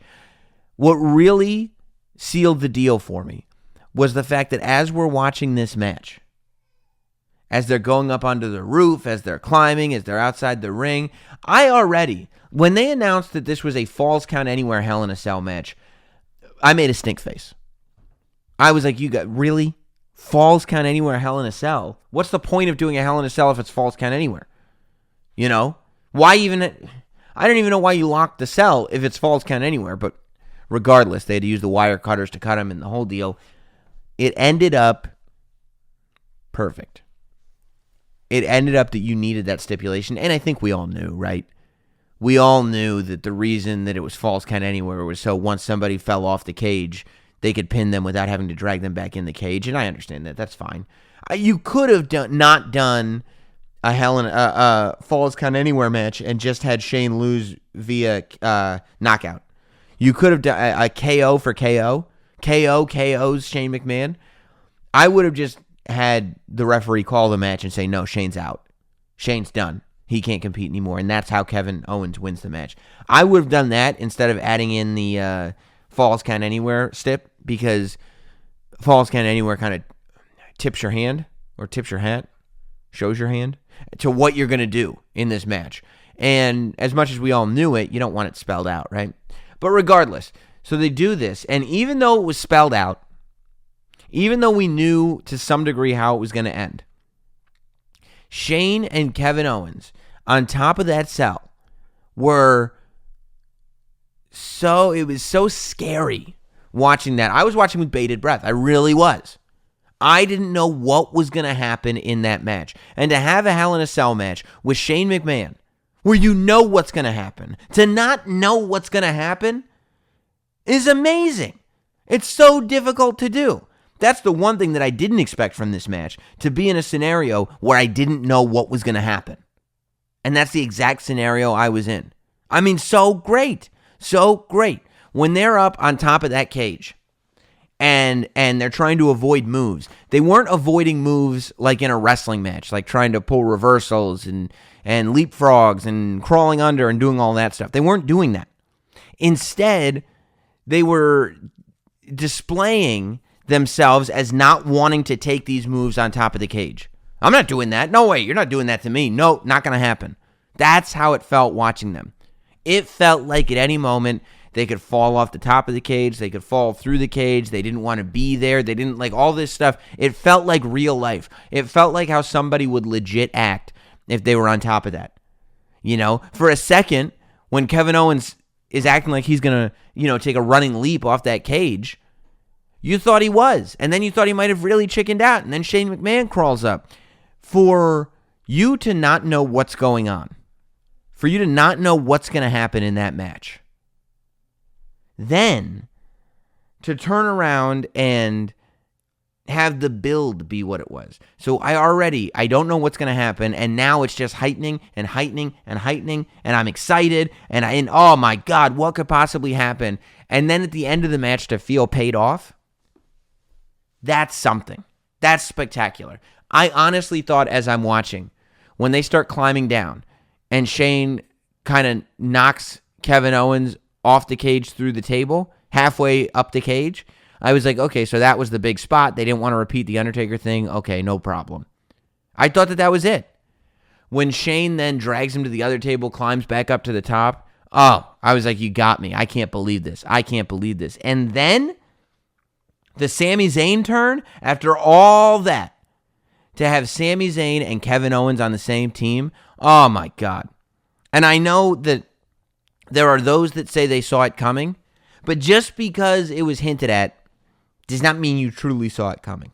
What really sealed the deal for me was the fact that as we're watching this match, as they're going up onto the roof, as they're climbing, as they're outside the ring, when they announced that this was a Falls Count Anywhere Hell in a Cell match, I made a stink face. I was like, really? Falls Count Anywhere Hell in a Cell? What's the point of doing a Hell in a Cell if it's Falls Count Anywhere? You know? Why even... I don't even know why you locked the cell if it's Falls Count Anywhere, but regardless, they had to use the wire cutters to cut him and the whole deal. It ended up perfect. It ended up that you needed that stipulation, and I think we all knew, right? We all knew that the reason that it was Falls Count Anywhere was so once somebody fell off the cage, they could pin them without having to drag them back in the cage, and I understand that. That's fine. You could have not done a Falls Count Anywhere match and just had Shane lose via knockout. You could have done a KO for KO. KO's Shane McMahon. I would have just had the referee call the match and say, no, Shane's out. Shane's done. He can't compete anymore, and that's how Kevin Owens wins the match. I would have done that instead of adding in the Falls Count Anywhere stip, because Falls Count Anywhere kind of tips your hand, or tips your hat, shows your hand, to what you're going to do in this match. And as much as we all knew it, you don't want it spelled out, right? But regardless, so they do this, and even though it was spelled out, even though we knew to some degree how it was going to end, Shane and Kevin Owens, on top of that cell, it was so scary watching that. I was watching with bated breath. I really was. I didn't know what was going to happen in that match. And to have a Hell in a Cell match with Shane McMahon, where you know what's going to happen, to not know what's going to happen is amazing. It's so difficult to do. That's the one thing that I didn't expect from this match, to be in a scenario where I didn't know what was going to happen. And that's the exact scenario I was in. I mean, so great. So great. When they're up on top of that cage and they're trying to avoid moves, they weren't avoiding moves like in a wrestling match, like trying to pull reversals and leapfrogs and crawling under and doing all that stuff. They weren't doing that. Instead, they were displaying themselves as not wanting to take these moves on top of the cage. I'm not doing that. No way. You're not doing that to me. No, not going to happen. That's how it felt watching them. It felt like at any moment they could fall off the top of the cage. They could fall through the cage. They didn't want to be there. They didn't like all this stuff. It felt like real life. It felt like how somebody would legit act if they were on top of that. You know, for a second, when Kevin Owens is acting like he's going to, take a running leap off that cage, you thought he was. And then you thought he might have really chickened out. And then Shane McMahon crawls up. For you to not know what's going on, for you to not know what's going to happen in that match, then to turn around and have the build be what it was. So I don't know what's going to happen, and now it's just heightening and heightening and heightening, and I'm excited, and oh my God, what could possibly happen? And then at the end of the match to feel paid off, that's something. That's spectacular. I honestly thought as I'm watching, when they start climbing down and Shane kind of knocks Kevin Owens off the cage through the table, halfway up the cage, I was like, okay, so that was the big spot. They didn't want to repeat the Undertaker thing. Okay, no problem. I thought that was it. When Shane then drags him to the other table, climbs back up to the top, I was like, you got me. I can't believe this. I can't believe this. And then the Sami Zayn turn, after all that, to have Sami Zayn and Kevin Owens on the same team, oh my God. And I know that there are those that say they saw it coming, but just because it was hinted at does not mean you truly saw it coming.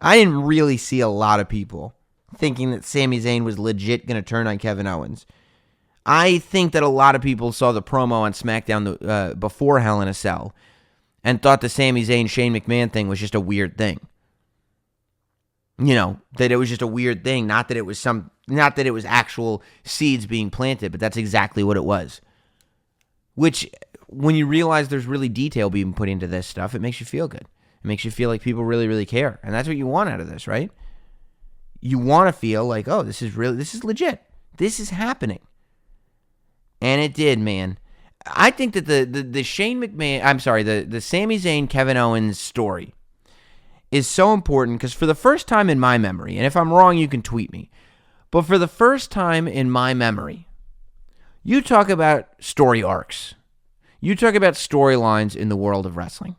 I didn't really see a lot of people thinking that Sami Zayn was legit going to turn on Kevin Owens. I think that a lot of people saw the promo on SmackDown before Hell in a Cell and thought the Sami Zayn Shane McMahon thing was just a weird thing. That it was just a weird thing, not that it was actual seeds being planted, but that's exactly what it was. Which, when you realize there's really detail being put into this stuff, it makes you feel good. It makes you feel like people really, really care. And that's what you want out of this, right? You want to feel like, oh, this is legit. This is happening. And it did, man. I think that the Sami Zayn, Kevin Owens story is so important because for the first time in my memory, and if I'm wrong, you can tweet me, but for the first time in my memory, you talk about story arcs. You talk about storylines in the world of wrestling.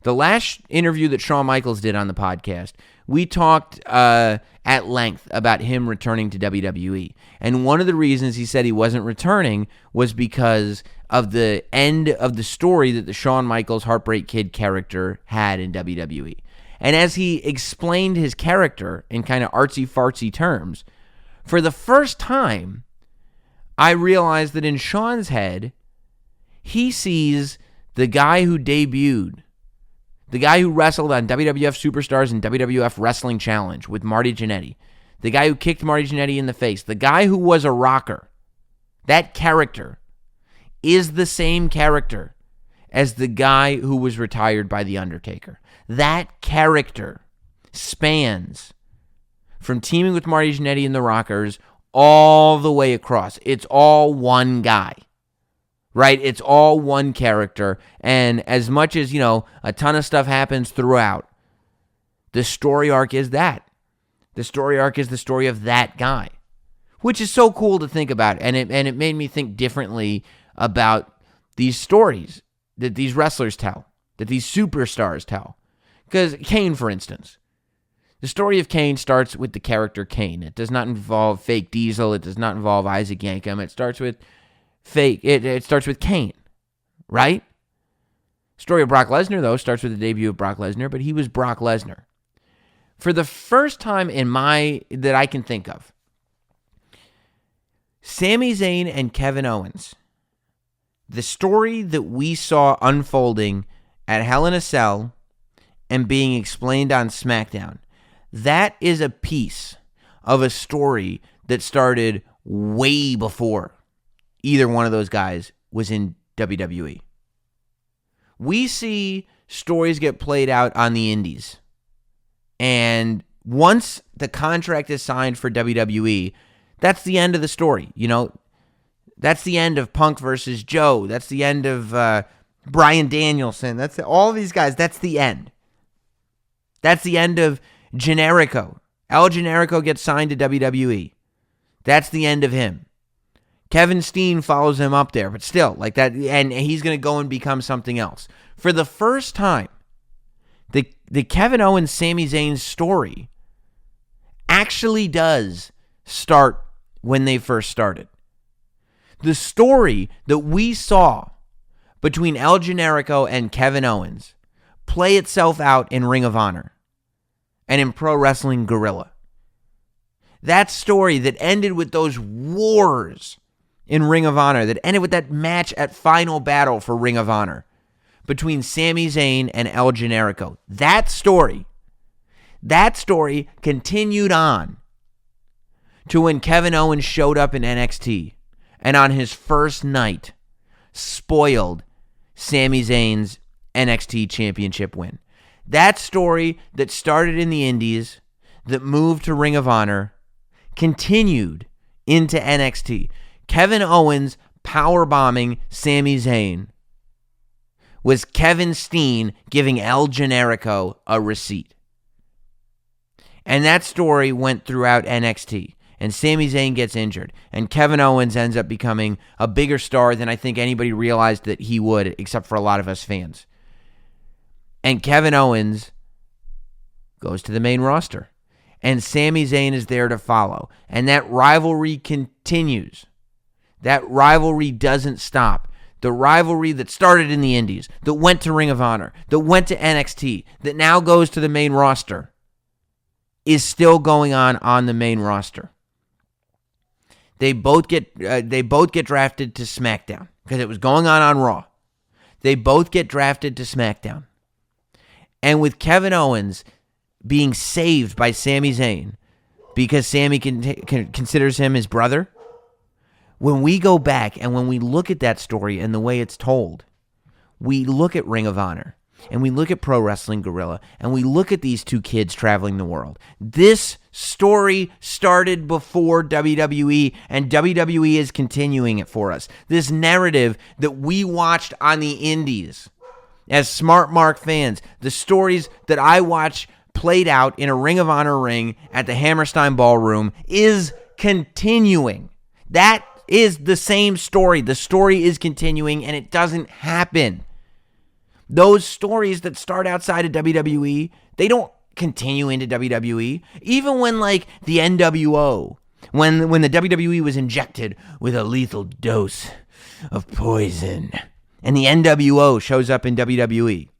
The last interview that Shawn Michaels did on the podcast, we talked at length about him returning to WWE. And one of the reasons he said he wasn't returning was because of the end of the story that the Shawn Michaels Heartbreak Kid character had in WWE. And as he explained his character in kind of artsy-fartsy terms, for the first time, I realized that in Shawn's head, he sees the guy who debuted, the guy who wrestled on WWF Superstars and WWF Wrestling Challenge with Marty Jannetty, the guy who kicked Marty Jannetty in the face, the guy who was a rocker, that character is the same character as the guy who was retired by The Undertaker. That character spans from teaming with Marty Jannetty and the Rockers all the way across. It's all one guy, right? It's all one character. And as much as, a ton of stuff happens throughout, the story arc is that. The story arc is the story of that guy, which is so cool to think about. And it made me think differently about these stories that these wrestlers tell, that these superstars tell. Because Kane, for instance, the story of Kane starts with the character Kane. It does not involve fake Diesel. It does not involve Isaac Yankem. It starts with it starts with Kane, right? Story of Brock Lesnar, though, starts with the debut of Brock Lesnar, but he was Brock Lesnar. For the first time that I can think of, Sami Zayn and Kevin Owens, the story that we saw unfolding at Hell in a Cell and being explained on SmackDown, that is a piece of a story that started way before either one of those guys was in WWE. We see stories get played out on the indies. And once the contract is signed for WWE, that's the end of the story. That's the end of Punk versus Joe. That's the end of Bryan Danielson. That's all of these guys. That's the end. That's the end of Jericho. El Generico gets signed to WWE. That's the end of him. Kevin Steen follows him up there, but still, like that, and he's going to go and become something else. For the first time, the Kevin Owens, Sami Zayn story actually does start when they first started. The story that we saw between El Generico and Kevin Owens play itself out in Ring of Honor and in Pro Wrestling Guerrilla. That story that ended with those wars in Ring of Honor, that ended with that match at Final Battle for Ring of Honor between Sami Zayn and El Generico. That story continued on to when Kevin Owens showed up in NXT and on his first night spoiled Sami Zayn's NXT championship win. That story that started in the Indies, that moved to Ring of Honor, continued into NXT. Kevin Owens powerbombing Sami Zayn was Kevin Steen giving El Generico a receipt. And that story went throughout NXT. And Sami Zayn gets injured. And Kevin Owens ends up becoming a bigger star than I think anybody realized that he would, except for a lot of us fans. And Kevin Owens goes to the main roster. And Sami Zayn is there to follow. And that rivalry continues. That rivalry doesn't stop. The rivalry that started in the Indies, that went to Ring of Honor, that went to NXT, that now goes to the main roster, is still going on the main roster. They both get drafted to SmackDown because it was going on Raw. They both get drafted to SmackDown. And with Kevin Owens being saved by Sami Zayn because Sami considers him his brother, when we go back and when we look at that story and the way it's told, we look at Ring of Honor and we look at Pro Wrestling Guerrilla and we look at these two kids traveling the world. This story started before WWE, and WWE is continuing it for us. This narrative that we watched on the indies as Smart Mark fans, the stories that I watch played out in a Ring of Honor ring at the Hammerstein Ballroom is continuing. That is the same story. The story is continuing, and it doesn't happen. Those stories that start outside of WWE, they don't continue into WWE. Even when, like, the NWO, when the WWE was injected with a lethal dose of poison, and the NWO shows up in WWE,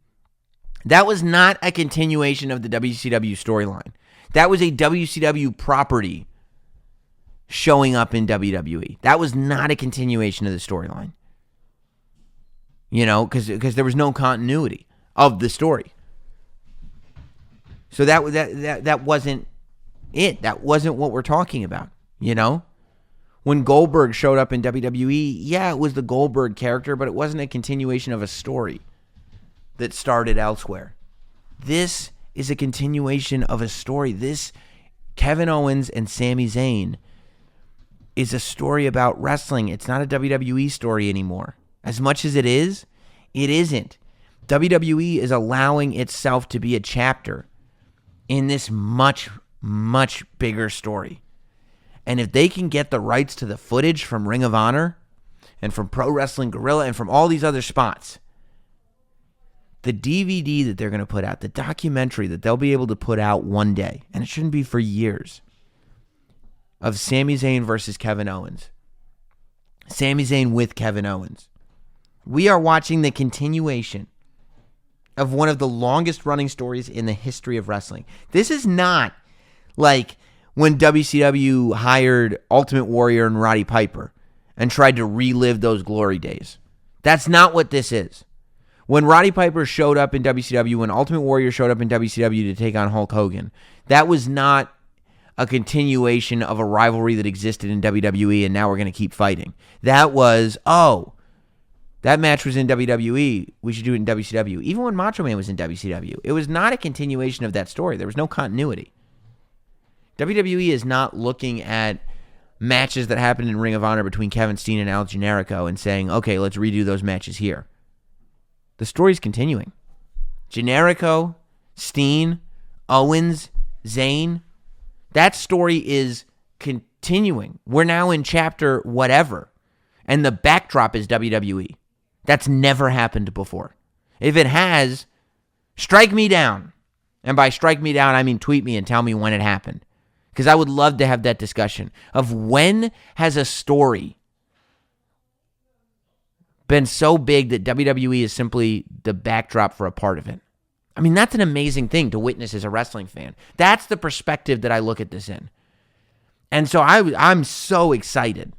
that was not a continuation of the WCW storyline. That was a WCW property showing up in WWE. That was not a continuation of the storyline. because there was no continuity of the story. So that wasn't it. That wasn't what we're talking about, When Goldberg showed up in WWE, yeah, it was the Goldberg character, but it wasn't a continuation of a story that started elsewhere. This is a continuation of a story. This Kevin Owens and Sami Zayn is a story about wrestling. It's not a WWE story anymore. As much as it is, it isn't. WWE is allowing itself to be a chapter in this much, much bigger story. And if they can get the rights to the footage from Ring of Honor and from Pro Wrestling Guerrilla and from all these other spots, the DVD that they're going to put out, the documentary that they'll be able to put out one day, and it shouldn't be for years, of Sami Zayn versus Kevin Owens. Sami Zayn with Kevin Owens. We are watching the continuation of one of the longest running stories in the history of wrestling. This is not like when WCW hired Ultimate Warrior and Roddy Piper and tried to relive those glory days. That's not what this is. When Roddy Piper showed up in WCW, when Ultimate Warrior showed up in WCW to take on Hulk Hogan, that was not a continuation of a rivalry that existed in WWE and now we're going to keep fighting. That was, that match was in WWE, we should do it in WCW. Even when Macho Man was in WCW, it was not a continuation of that story. There was no continuity. WWE is not looking at matches that happened in Ring of Honor between Kevin Steen and Al Generico and saying, okay, let's redo those matches here. The story's continuing. Generico, Steen, Owens, Zayn, that story is continuing. We're now in chapter whatever, and the backdrop is WWE. That's never happened before. If it has, strike me down. And by strike me down, I mean tweet me and tell me when it happened. Because I would love to have that discussion of when has a story been so big that WWE is simply the backdrop for a part of it. I mean, that's an amazing thing to witness as a wrestling fan. That's the perspective that I look at this in. And so I'm so excited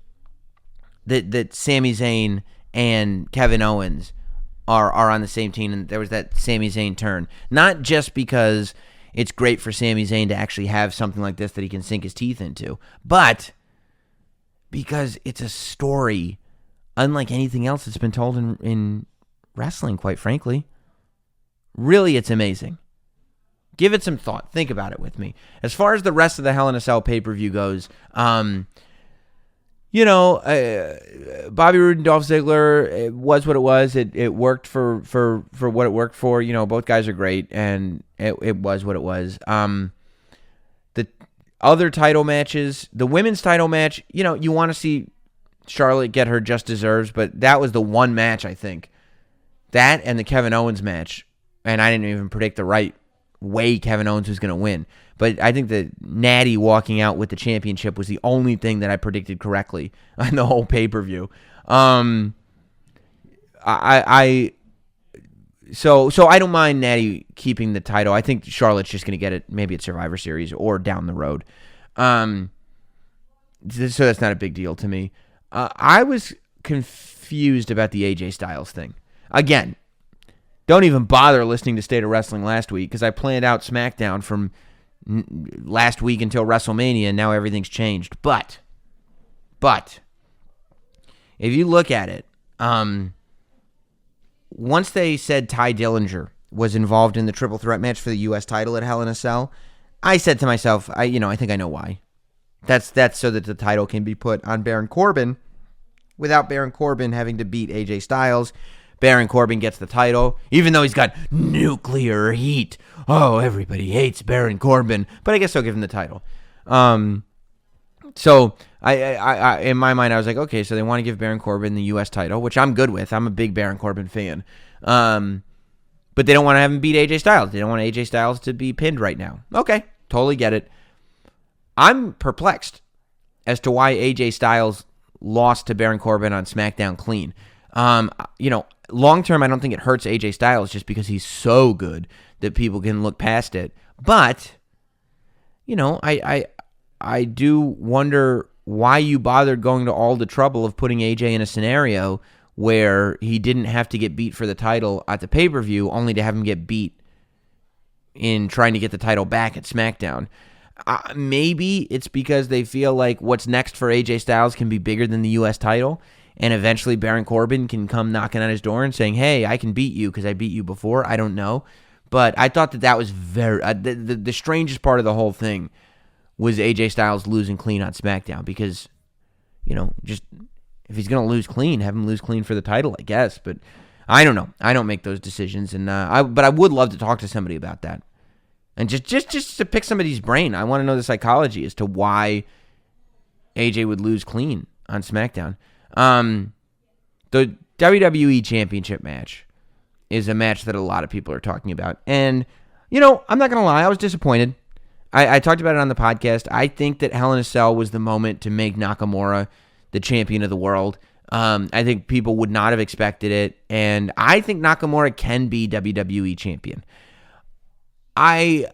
that Sami Zayn and Kevin Owens are on the same team, and there was that Sami Zayn turn. Not just because it's great for Sami Zayn to actually have something like this that he can sink his teeth into, but because it's a story unlike anything else that's been told in wrestling, quite frankly. Really, it's amazing. Give it some thought. Think about it with me. As far as the rest of the Hell in a Cell pay-per-view goes, Bobby Roode and Dolph Ziggler, it was what it was. It worked for what it worked for. Both guys are great, and it was what it was. The other title matches, the women's title match, you want to see Charlotte get her just deserves, but that was the one match, I think. That and the Kevin Owens match, and I didn't even predict the right way Kevin Owens was going to win. But I think that Natty walking out with the championship was the only thing that I predicted correctly on the whole pay-per-view. So I don't mind Natty keeping the title. I think Charlotte's just going to get it maybe at Survivor Series or down the road. So that's not a big deal to me. I was confused about the AJ Styles thing. Again, don't even bother listening to State of Wrestling last week because I planned out SmackDown from last week until WrestleMania, and now everything's changed. But if you look at it, once they said Ty Dillinger was involved in the triple threat match for the U.S. title at Hell in a Cell, I said to myself, I think I know why. That's so that the title can be put on Baron Corbin without Baron Corbin having to beat AJ Styles. Baron Corbin gets the title, even though he's got nuclear heat. Oh, everybody hates Baron Corbin, but I guess I'll give him the title. So I in my mind, I was like, okay, so they want to give Baron Corbin the U.S. title, which I'm good with. I'm a big Baron Corbin fan. But they don't want to have him beat AJ Styles. They don't want AJ Styles to be pinned right now. Okay, totally get it. I'm perplexed as to why AJ Styles lost to Baron Corbin on SmackDown clean. Long term, I don't think it hurts AJ Styles just because he's so good that people can look past it. But, I do wonder why you bothered going to all the trouble of putting AJ in a scenario where he didn't have to get beat for the title at the pay-per-view, only to have him get beat in trying to get the title back at SmackDown. Maybe it's because they feel like what's next for AJ Styles can be bigger than the U.S. title, and eventually Baron Corbin can come knocking on his door and saying, hey, I can beat you because I beat you before. I don't know. But I thought that was very... the strangest part of the whole thing was AJ Styles losing clean on SmackDown because, just... if he's going to lose clean, have him lose clean for the title, I guess. But I don't know. I don't make those decisions. But I would love to talk to somebody about that. And just to pick somebody's brain. I want to know the psychology as to why AJ would lose clean on SmackDown. The WWE Championship match is a match that a lot of people are talking about. And, I'm not going to lie. I was disappointed. I talked about it on the podcast. I think that Hell in a Cell was the moment to make Nakamura the champion of the world. I think people would not have expected it. And I think Nakamura can be WWE champion. I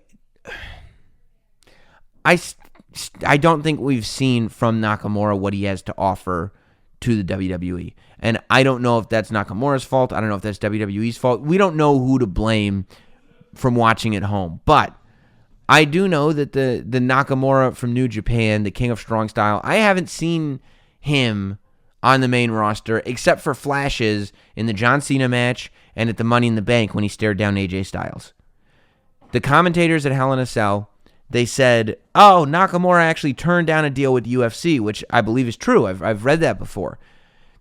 don't think we've seen from Nakamura what he has to offer to the WWE. And I don't know if that's Nakamura's fault. I don't know if that's WWE's fault. We don't know who to blame from watching at home. But I do know that the Nakamura from New Japan, the King of Strong Style, I haven't seen him on the main roster except for flashes in the John Cena match and at the Money in the Bank when he stared down AJ Styles. The commentators at Hell in a Cell, they said, oh, Nakamura actually turned down a deal with the UFC, which I believe is true. I've read that before.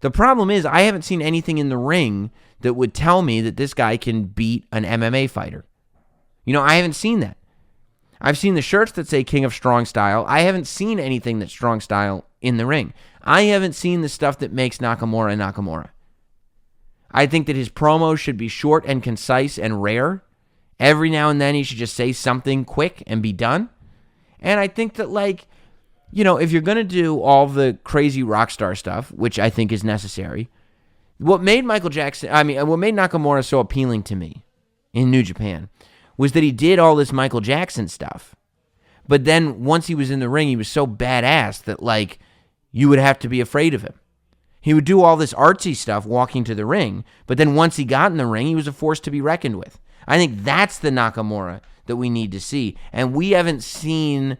The problem is I haven't seen anything in the ring that would tell me that this guy can beat an MMA fighter. I haven't seen that. I've seen the shirts that say King of Strong Style. I haven't seen anything that's Strong Style in the ring. I haven't seen the stuff that makes Nakamura Nakamura. I think that his promos should be short and concise and rare. Every now and then he should just say something quick and be done. And I think that, if you're going to do all the crazy rock star stuff, which I think is necessary, what made Nakamura so appealing to me in New Japan was that he did all this Michael Jackson stuff. But then once he was in the ring, he was so badass that, you would have to be afraid of him. He would do all this artsy stuff walking to the ring, but then once he got in the ring, he was a force to be reckoned with. I think that's the Nakamura that we need to see. And we haven't seen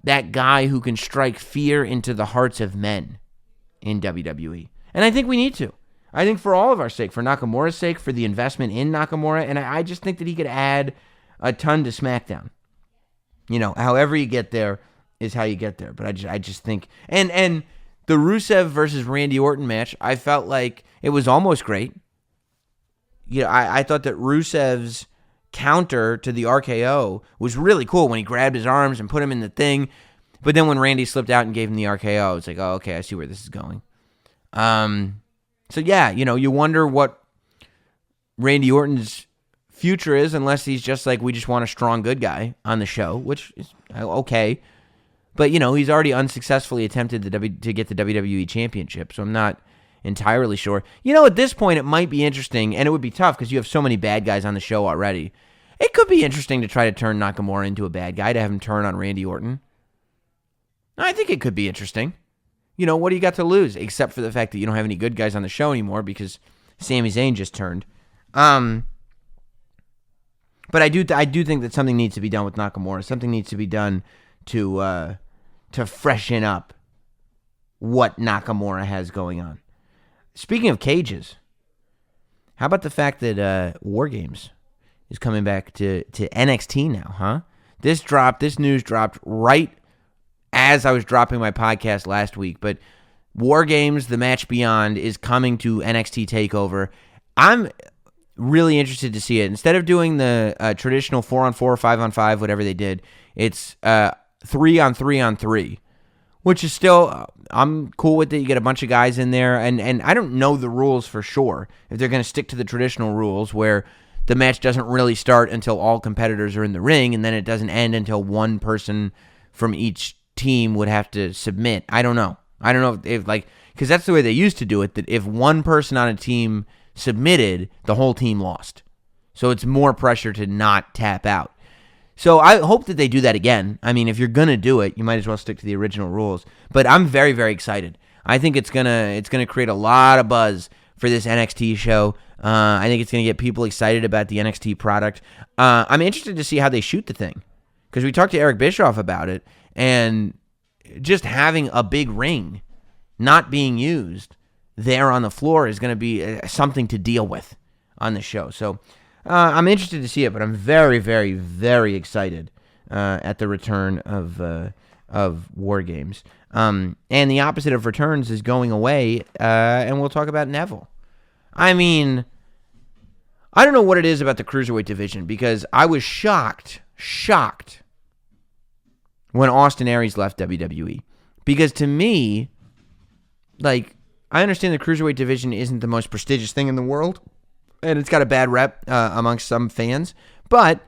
that guy who can strike fear into the hearts of men in WWE. And I think we need to. I think for all of our sake, for Nakamura's sake, for the investment in Nakamura, and I just think that he could add a ton to SmackDown. However you get there is how you get there. But I just think... And the Rusev versus Randy Orton match, I felt like it was almost great. I thought that Rusev's counter to the RKO was really cool when he grabbed his arms and put him in the thing. But then when Randy slipped out and gave him the RKO, it's like, oh, okay, I see where this is going. So yeah, you wonder what Randy Orton's future is unless he's just like, we just want a strong good guy on the show, which is okay. But, he's already unsuccessfully attempted to get the WWE Championship, so I'm not entirely sure. At this point, it might be interesting, and it would be tough because you have so many bad guys on the show already. It could be interesting to try to turn Nakamura into a bad guy, to have him turn on Randy Orton. I think it could be interesting. What do you got to lose? Except for the fact that you don't have any good guys on the show anymore because Sami Zayn just turned. But I do think that something needs to be done with Nakamura. Something needs to be done to freshen up what Nakamura has going on. Speaking of cages, how about the fact that War Games is coming back to NXT now, huh? This news dropped right as I was dropping my podcast last week, but War Games, The Match Beyond, is coming to NXT TakeOver. I'm really interested to see it. Instead of doing the traditional 4-on-4, 5-on-5, whatever they did, it's 3-on-3-on-3, which is still, I'm cool with it. You get a bunch of guys in there, and I don't know the rules for sure, if they're going to stick to the traditional rules where the match doesn't really start until all competitors are in the ring, and then it doesn't end until one person from each team would have to submit. I don't know. I don't know if because that's the way they used to do it, that if one person on a team submitted, the whole team lost. So it's more pressure to not tap out. So I hope that they do that again. I mean, if you're going to do it, you might as well stick to the original rules. But I'm very, very excited. I think it's gonna create a lot of buzz for this NXT show. I think it's going to get people excited about the NXT product. I'm interested to see how they shoot the thing, because we talked to Eric Bischoff about it, and just having a big ring not being used there on the floor is going to be something to deal with on the show. So I'm interested to see it, but I'm very, very, very excited at the return of War Games. And the opposite of returns is going away, and we'll talk about Neville. I mean, I don't know what it is about the Cruiserweight division, because I was shocked when Austin Aries left WWE. Because to me, like, I understand the Cruiserweight division isn't the most prestigious thing in the world, and it's got a bad rep amongst some fans, but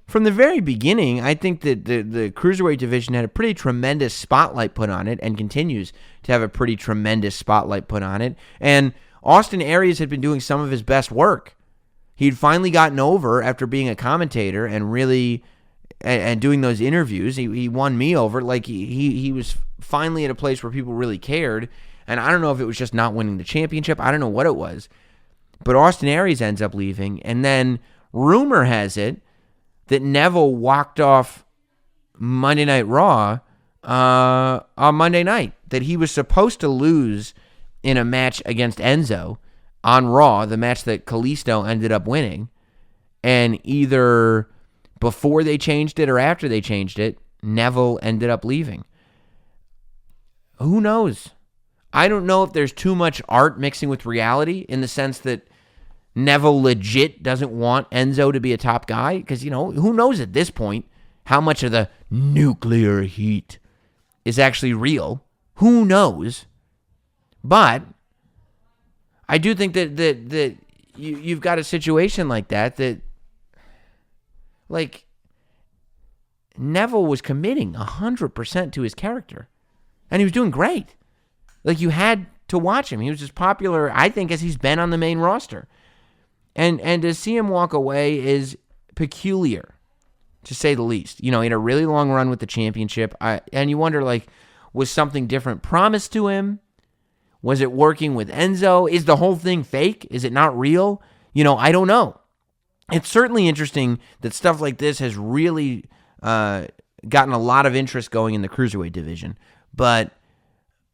from the very beginning, I think that the Cruiserweight division had a pretty tremendous spotlight put on it, and continues to have a pretty tremendous spotlight put on it. And Austin Aries had been doing some of his best work. He'd finally gotten over after being a commentator and really and doing those interviews. He won me over. Like, he was finally at a place where people really cared. And I don't know if it was just not winning the championship. I don't know what it was. But Austin Aries ends up leaving. And then rumor has it that Neville walked off Monday Night Raw on Monday night. That he was supposed to lose in a match against Enzo on Raw, the match that Kalisto ended up winning. And either before they changed it or after they changed it, Neville ended up leaving. Who knows? I don't know if there's too much art mixing with reality, in the sense that Neville legit doesn't want Enzo to be a top guy, because, who knows at this point how much of the nuclear heat is actually real. Who knows? But I do think that you've got a situation like that, like, Neville was committing 100% to his character, and he was doing great. Like, you had to watch him. He was as popular, I think, as he's been on the main roster. And to see him walk away is peculiar, to say the least. He had a really long run with the championship. And you wonder, like, was something different promised to him? Was it working with Enzo? Is the whole thing fake? Is it not real? I don't know. It's certainly interesting that stuff like this has really gotten a lot of interest going in the Cruiserweight division. But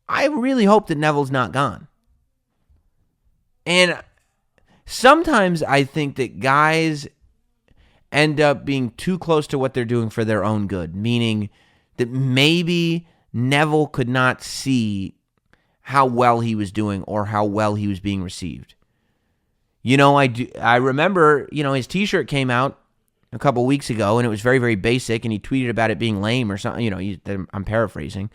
I really hope that Neville's not gone. And sometimes I think that guys end up being too close to what they're doing for their own good, meaning that maybe Neville could not see how well he was doing or how well he was being received. I remember, his T-shirt came out a couple weeks ago, and it was very, very basic, and he tweeted about it being lame or something. I'm paraphrasing.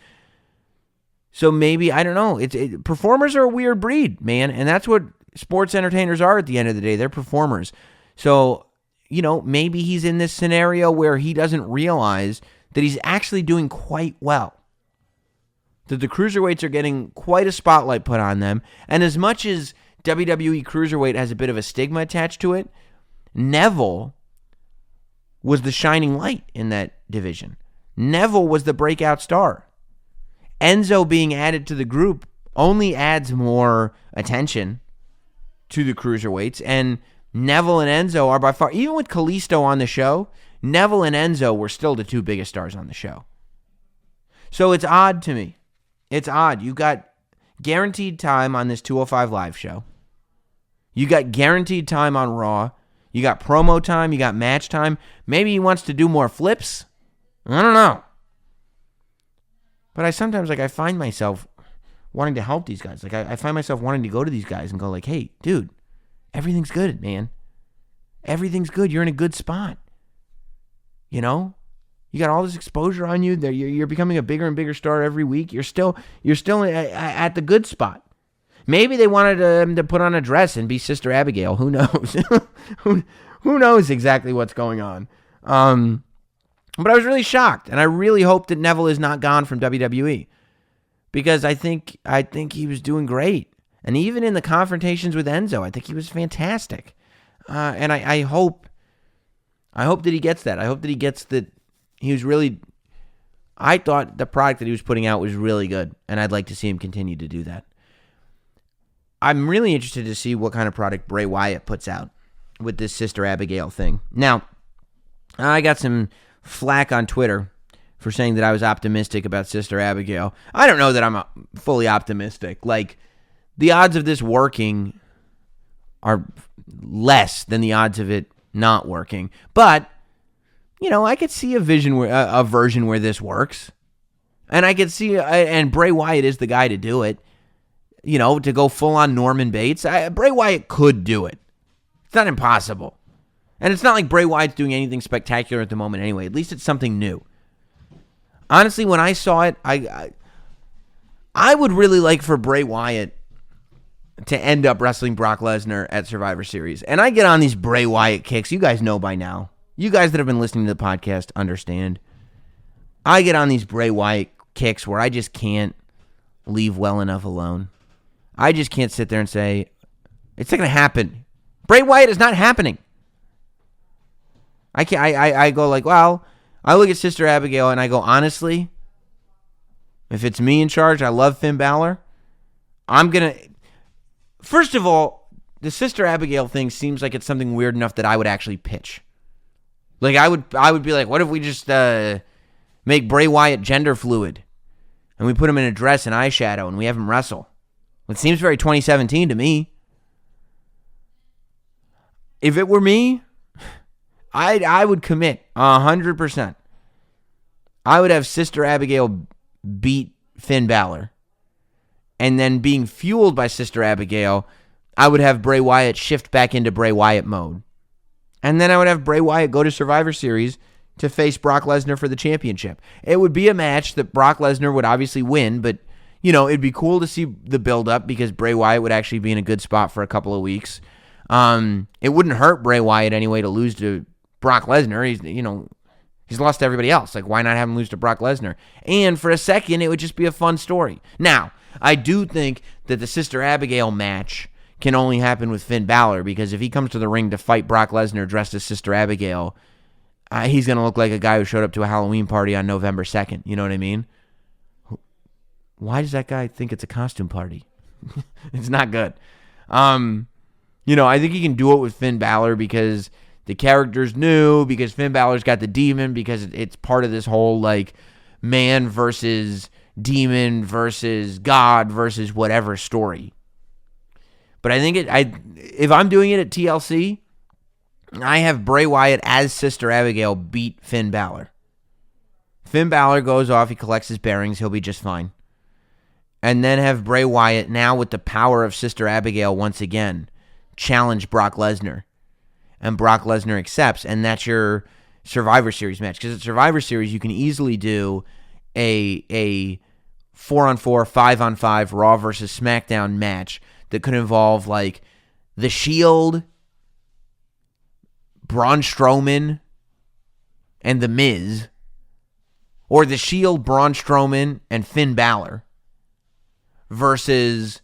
So maybe, I don't know. Performers are a weird breed, man, and that's what sports entertainers are at the end of the day. They're performers. So, maybe he's in this scenario where he doesn't realize that he's actually doing quite well. That the Cruiserweights are getting quite a spotlight put on them. And as much as WWE Cruiserweight has a bit of a stigma attached to it, Neville was the shining light in that division. Neville was the breakout star. Enzo being added to the group only adds more attention to the Cruiserweights, and Neville and Enzo are by far, even with Kalisto on the show, Neville and Enzo were still the two biggest stars on the show. So it's odd to me. It's odd. You got guaranteed time on this 205 Live show. You got guaranteed time on Raw. You got promo time. You got match time. Maybe he wants to do more flips. I don't know. But I sometimes, I find myself wanting to help these guys. I find myself wanting to go to these guys and go like, hey, dude, everything's good, man. Everything's good. You're in a good spot. You got all this exposure on you. You're becoming a bigger and bigger star every week. You're still at the good spot. Maybe they wanted him to put on a dress and be Sister Abigail. Who knows? Who knows exactly what's going on? But I was really shocked, and I really hope that Neville is not gone from WWE, because I think he was doing great, and even in the confrontations with Enzo, I think he was fantastic, and I hope that he gets that. I hope that he gets that. He was really. I thought the product that he was putting out was really good, and I'd like to see him continue to do that. I'm really interested to see what kind of product Bray Wyatt puts out with this Sister Abigail thing. Now, I got some flack on Twitter for saying that I was optimistic about Sister Abigail. I don't know that I'm fully optimistic. Like, the odds of this working are less than the odds of it not working. But, I could see a version where this works. And I could see, and Bray Wyatt is the guy to do it. To go full on Norman Bates. Bray Wyatt could do it. It's not impossible. And it's not like Bray Wyatt's doing anything spectacular at the moment anyway. At least it's something new. Honestly, when I saw it, I would really like for Bray Wyatt to end up wrestling Brock Lesnar at Survivor Series. And I get on these Bray Wyatt kicks. You guys know by now. You guys that have been listening to the podcast understand. I get on these Bray Wyatt kicks where I just can't leave well enough alone. I just can't sit there and say, it's not going to happen. Bray Wyatt is not happening. I can't. I go like, well, I look at Sister Abigail and I go, honestly, if it's me in charge, I love Finn Balor. I'm going to, first of all, the Sister Abigail thing seems like it's something weird enough that I would actually pitch. Like, I would be like, what if we just make Bray Wyatt gender fluid and we put him in a dress and eyeshadow and we have him wrestle? It seems very 2017 to me. If it were me, I would commit 100%. I would have Sister Abigail beat Finn Balor. And then being fueled by Sister Abigail, I would have Bray Wyatt shift back into Bray Wyatt mode. And then I would have Bray Wyatt go to Survivor Series to face Brock Lesnar for the championship. It would be a match that Brock Lesnar would obviously win, but it'd be cool to see the build-up because Bray Wyatt would actually be in a good spot for a couple of weeks. It wouldn't hurt Bray Wyatt anyway to lose to Brock Lesnar. He's lost to everybody else. Like, why not have him lose to Brock Lesnar? And for a second, it would just be a fun story. Now, I do think that the Sister Abigail match can only happen with Finn Balor because if he comes to the ring to fight Brock Lesnar dressed as Sister Abigail, he's going to look like a guy who showed up to a Halloween party on November 2nd. You know what I mean? Why does that guy think it's a costume party? It's not good. I think he can do it with Finn Balor because the character's new, because Finn Balor's got the demon, because it's part of this whole, like, man versus demon versus God versus whatever story. But I think if I'm doing it at TLC, I have Bray Wyatt as Sister Abigail beat Finn Balor. Finn Balor goes off, he collects his bearings, he'll be just fine. And then have Bray Wyatt, now with the power of Sister Abigail once again, challenge Brock Lesnar. And Brock Lesnar accepts, and that's your Survivor Series match. Because at Survivor Series, you can easily do a 4-on-4, 5-on-5 Raw versus SmackDown match that could involve, like, The Shield, Braun Strowman, and The Miz. Or The Shield, Braun Strowman, and Finn Balor. Versus,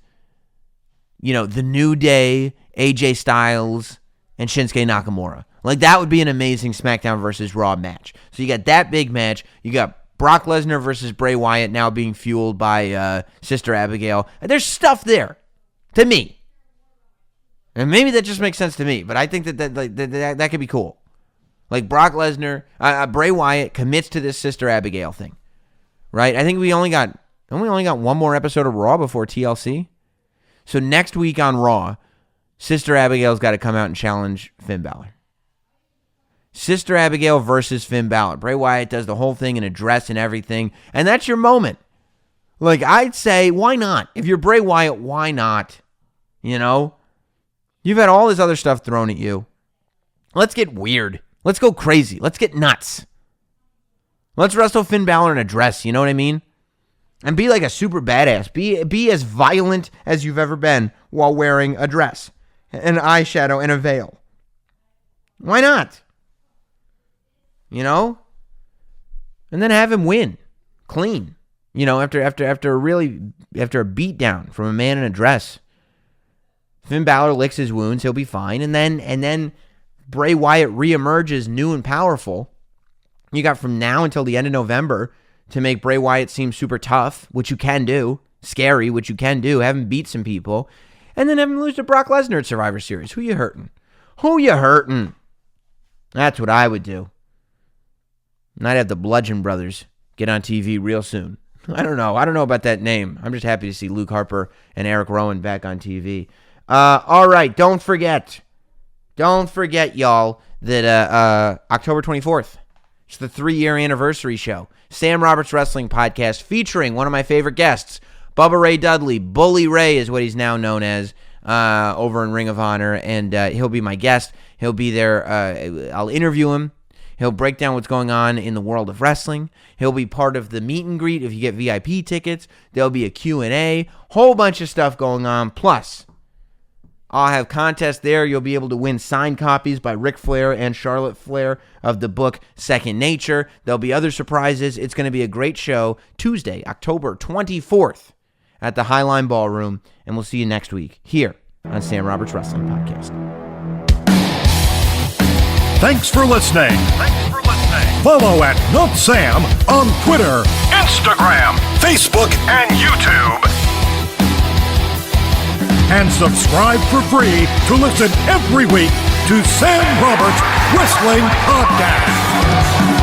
The New Day, AJ Styles, and Shinsuke Nakamura. Like, that would be an amazing SmackDown versus Raw match. So you got that big match. You got Brock Lesnar versus Bray Wyatt now being fueled by Sister Abigail. There's stuff there, to me. And maybe that just makes sense to me, but I think that could be cool. Like, Brock Lesnar, Bray Wyatt commits to this Sister Abigail thing, right? I think we only got one more episode of Raw before TLC. So next week on Raw, Sister Abigail's got to come out and challenge Finn Balor. Sister Abigail versus Finn Balor. Bray Wyatt does the whole thing in a dress and everything, and that's your moment. Like, I'd say, why not? If you're Bray Wyatt, why not? You've had all this other stuff thrown at you. Let's get weird. Let's go crazy. Let's get nuts. Let's wrestle Finn Balor in a dress, you know what I mean? And be like a super badass. Be as violent as you've ever been while wearing a dress, an eyeshadow, and a veil. Why not? And then have him win clean. After a beatdown from a man in a dress. Finn Balor licks his wounds, he'll be fine. And then Bray Wyatt reemerges new and powerful. You got from now until the end of November to make Bray Wyatt seem super tough, which you can do. Scary, which you can do. Have him beat some people. and then have him lose to Brock Lesnar at Survivor Series. Who you hurting? Who you hurting? That's what I would do. And I'd have the Bludgeon Brothers get on TV real soon. I don't know about that name. I'm just happy to see Luke Harper and Eric Rowan back on TV. All right, don't forget, y'all, that October 24th, it's the 3-year anniversary show. Sam Roberts Wrestling Podcast featuring one of my favorite guests, Bubba Ray Dudley. Bully Ray is what he's now known as over in Ring of Honor, and he'll be my guest. He'll be there. I'll interview him. He'll break down what's going on in the world of wrestling. He'll be part of the meet and greet if you get VIP tickets. There'll be a Q&A, whole bunch of stuff going on. Plus, I'll have contests there. You'll be able to win signed copies by Ric Flair and Charlotte Flair of the book Second Nature. There'll be other surprises. It's going to be a great show. Tuesday, October 24th at the Highline Ballroom. And we'll see you next week here on Sam Roberts Wrestling Podcast. Thanks for listening. Follow at notsam on Twitter, Instagram, Facebook, and YouTube. And subscribe for free to listen every week to Sam Roberts Wrestling Podcast.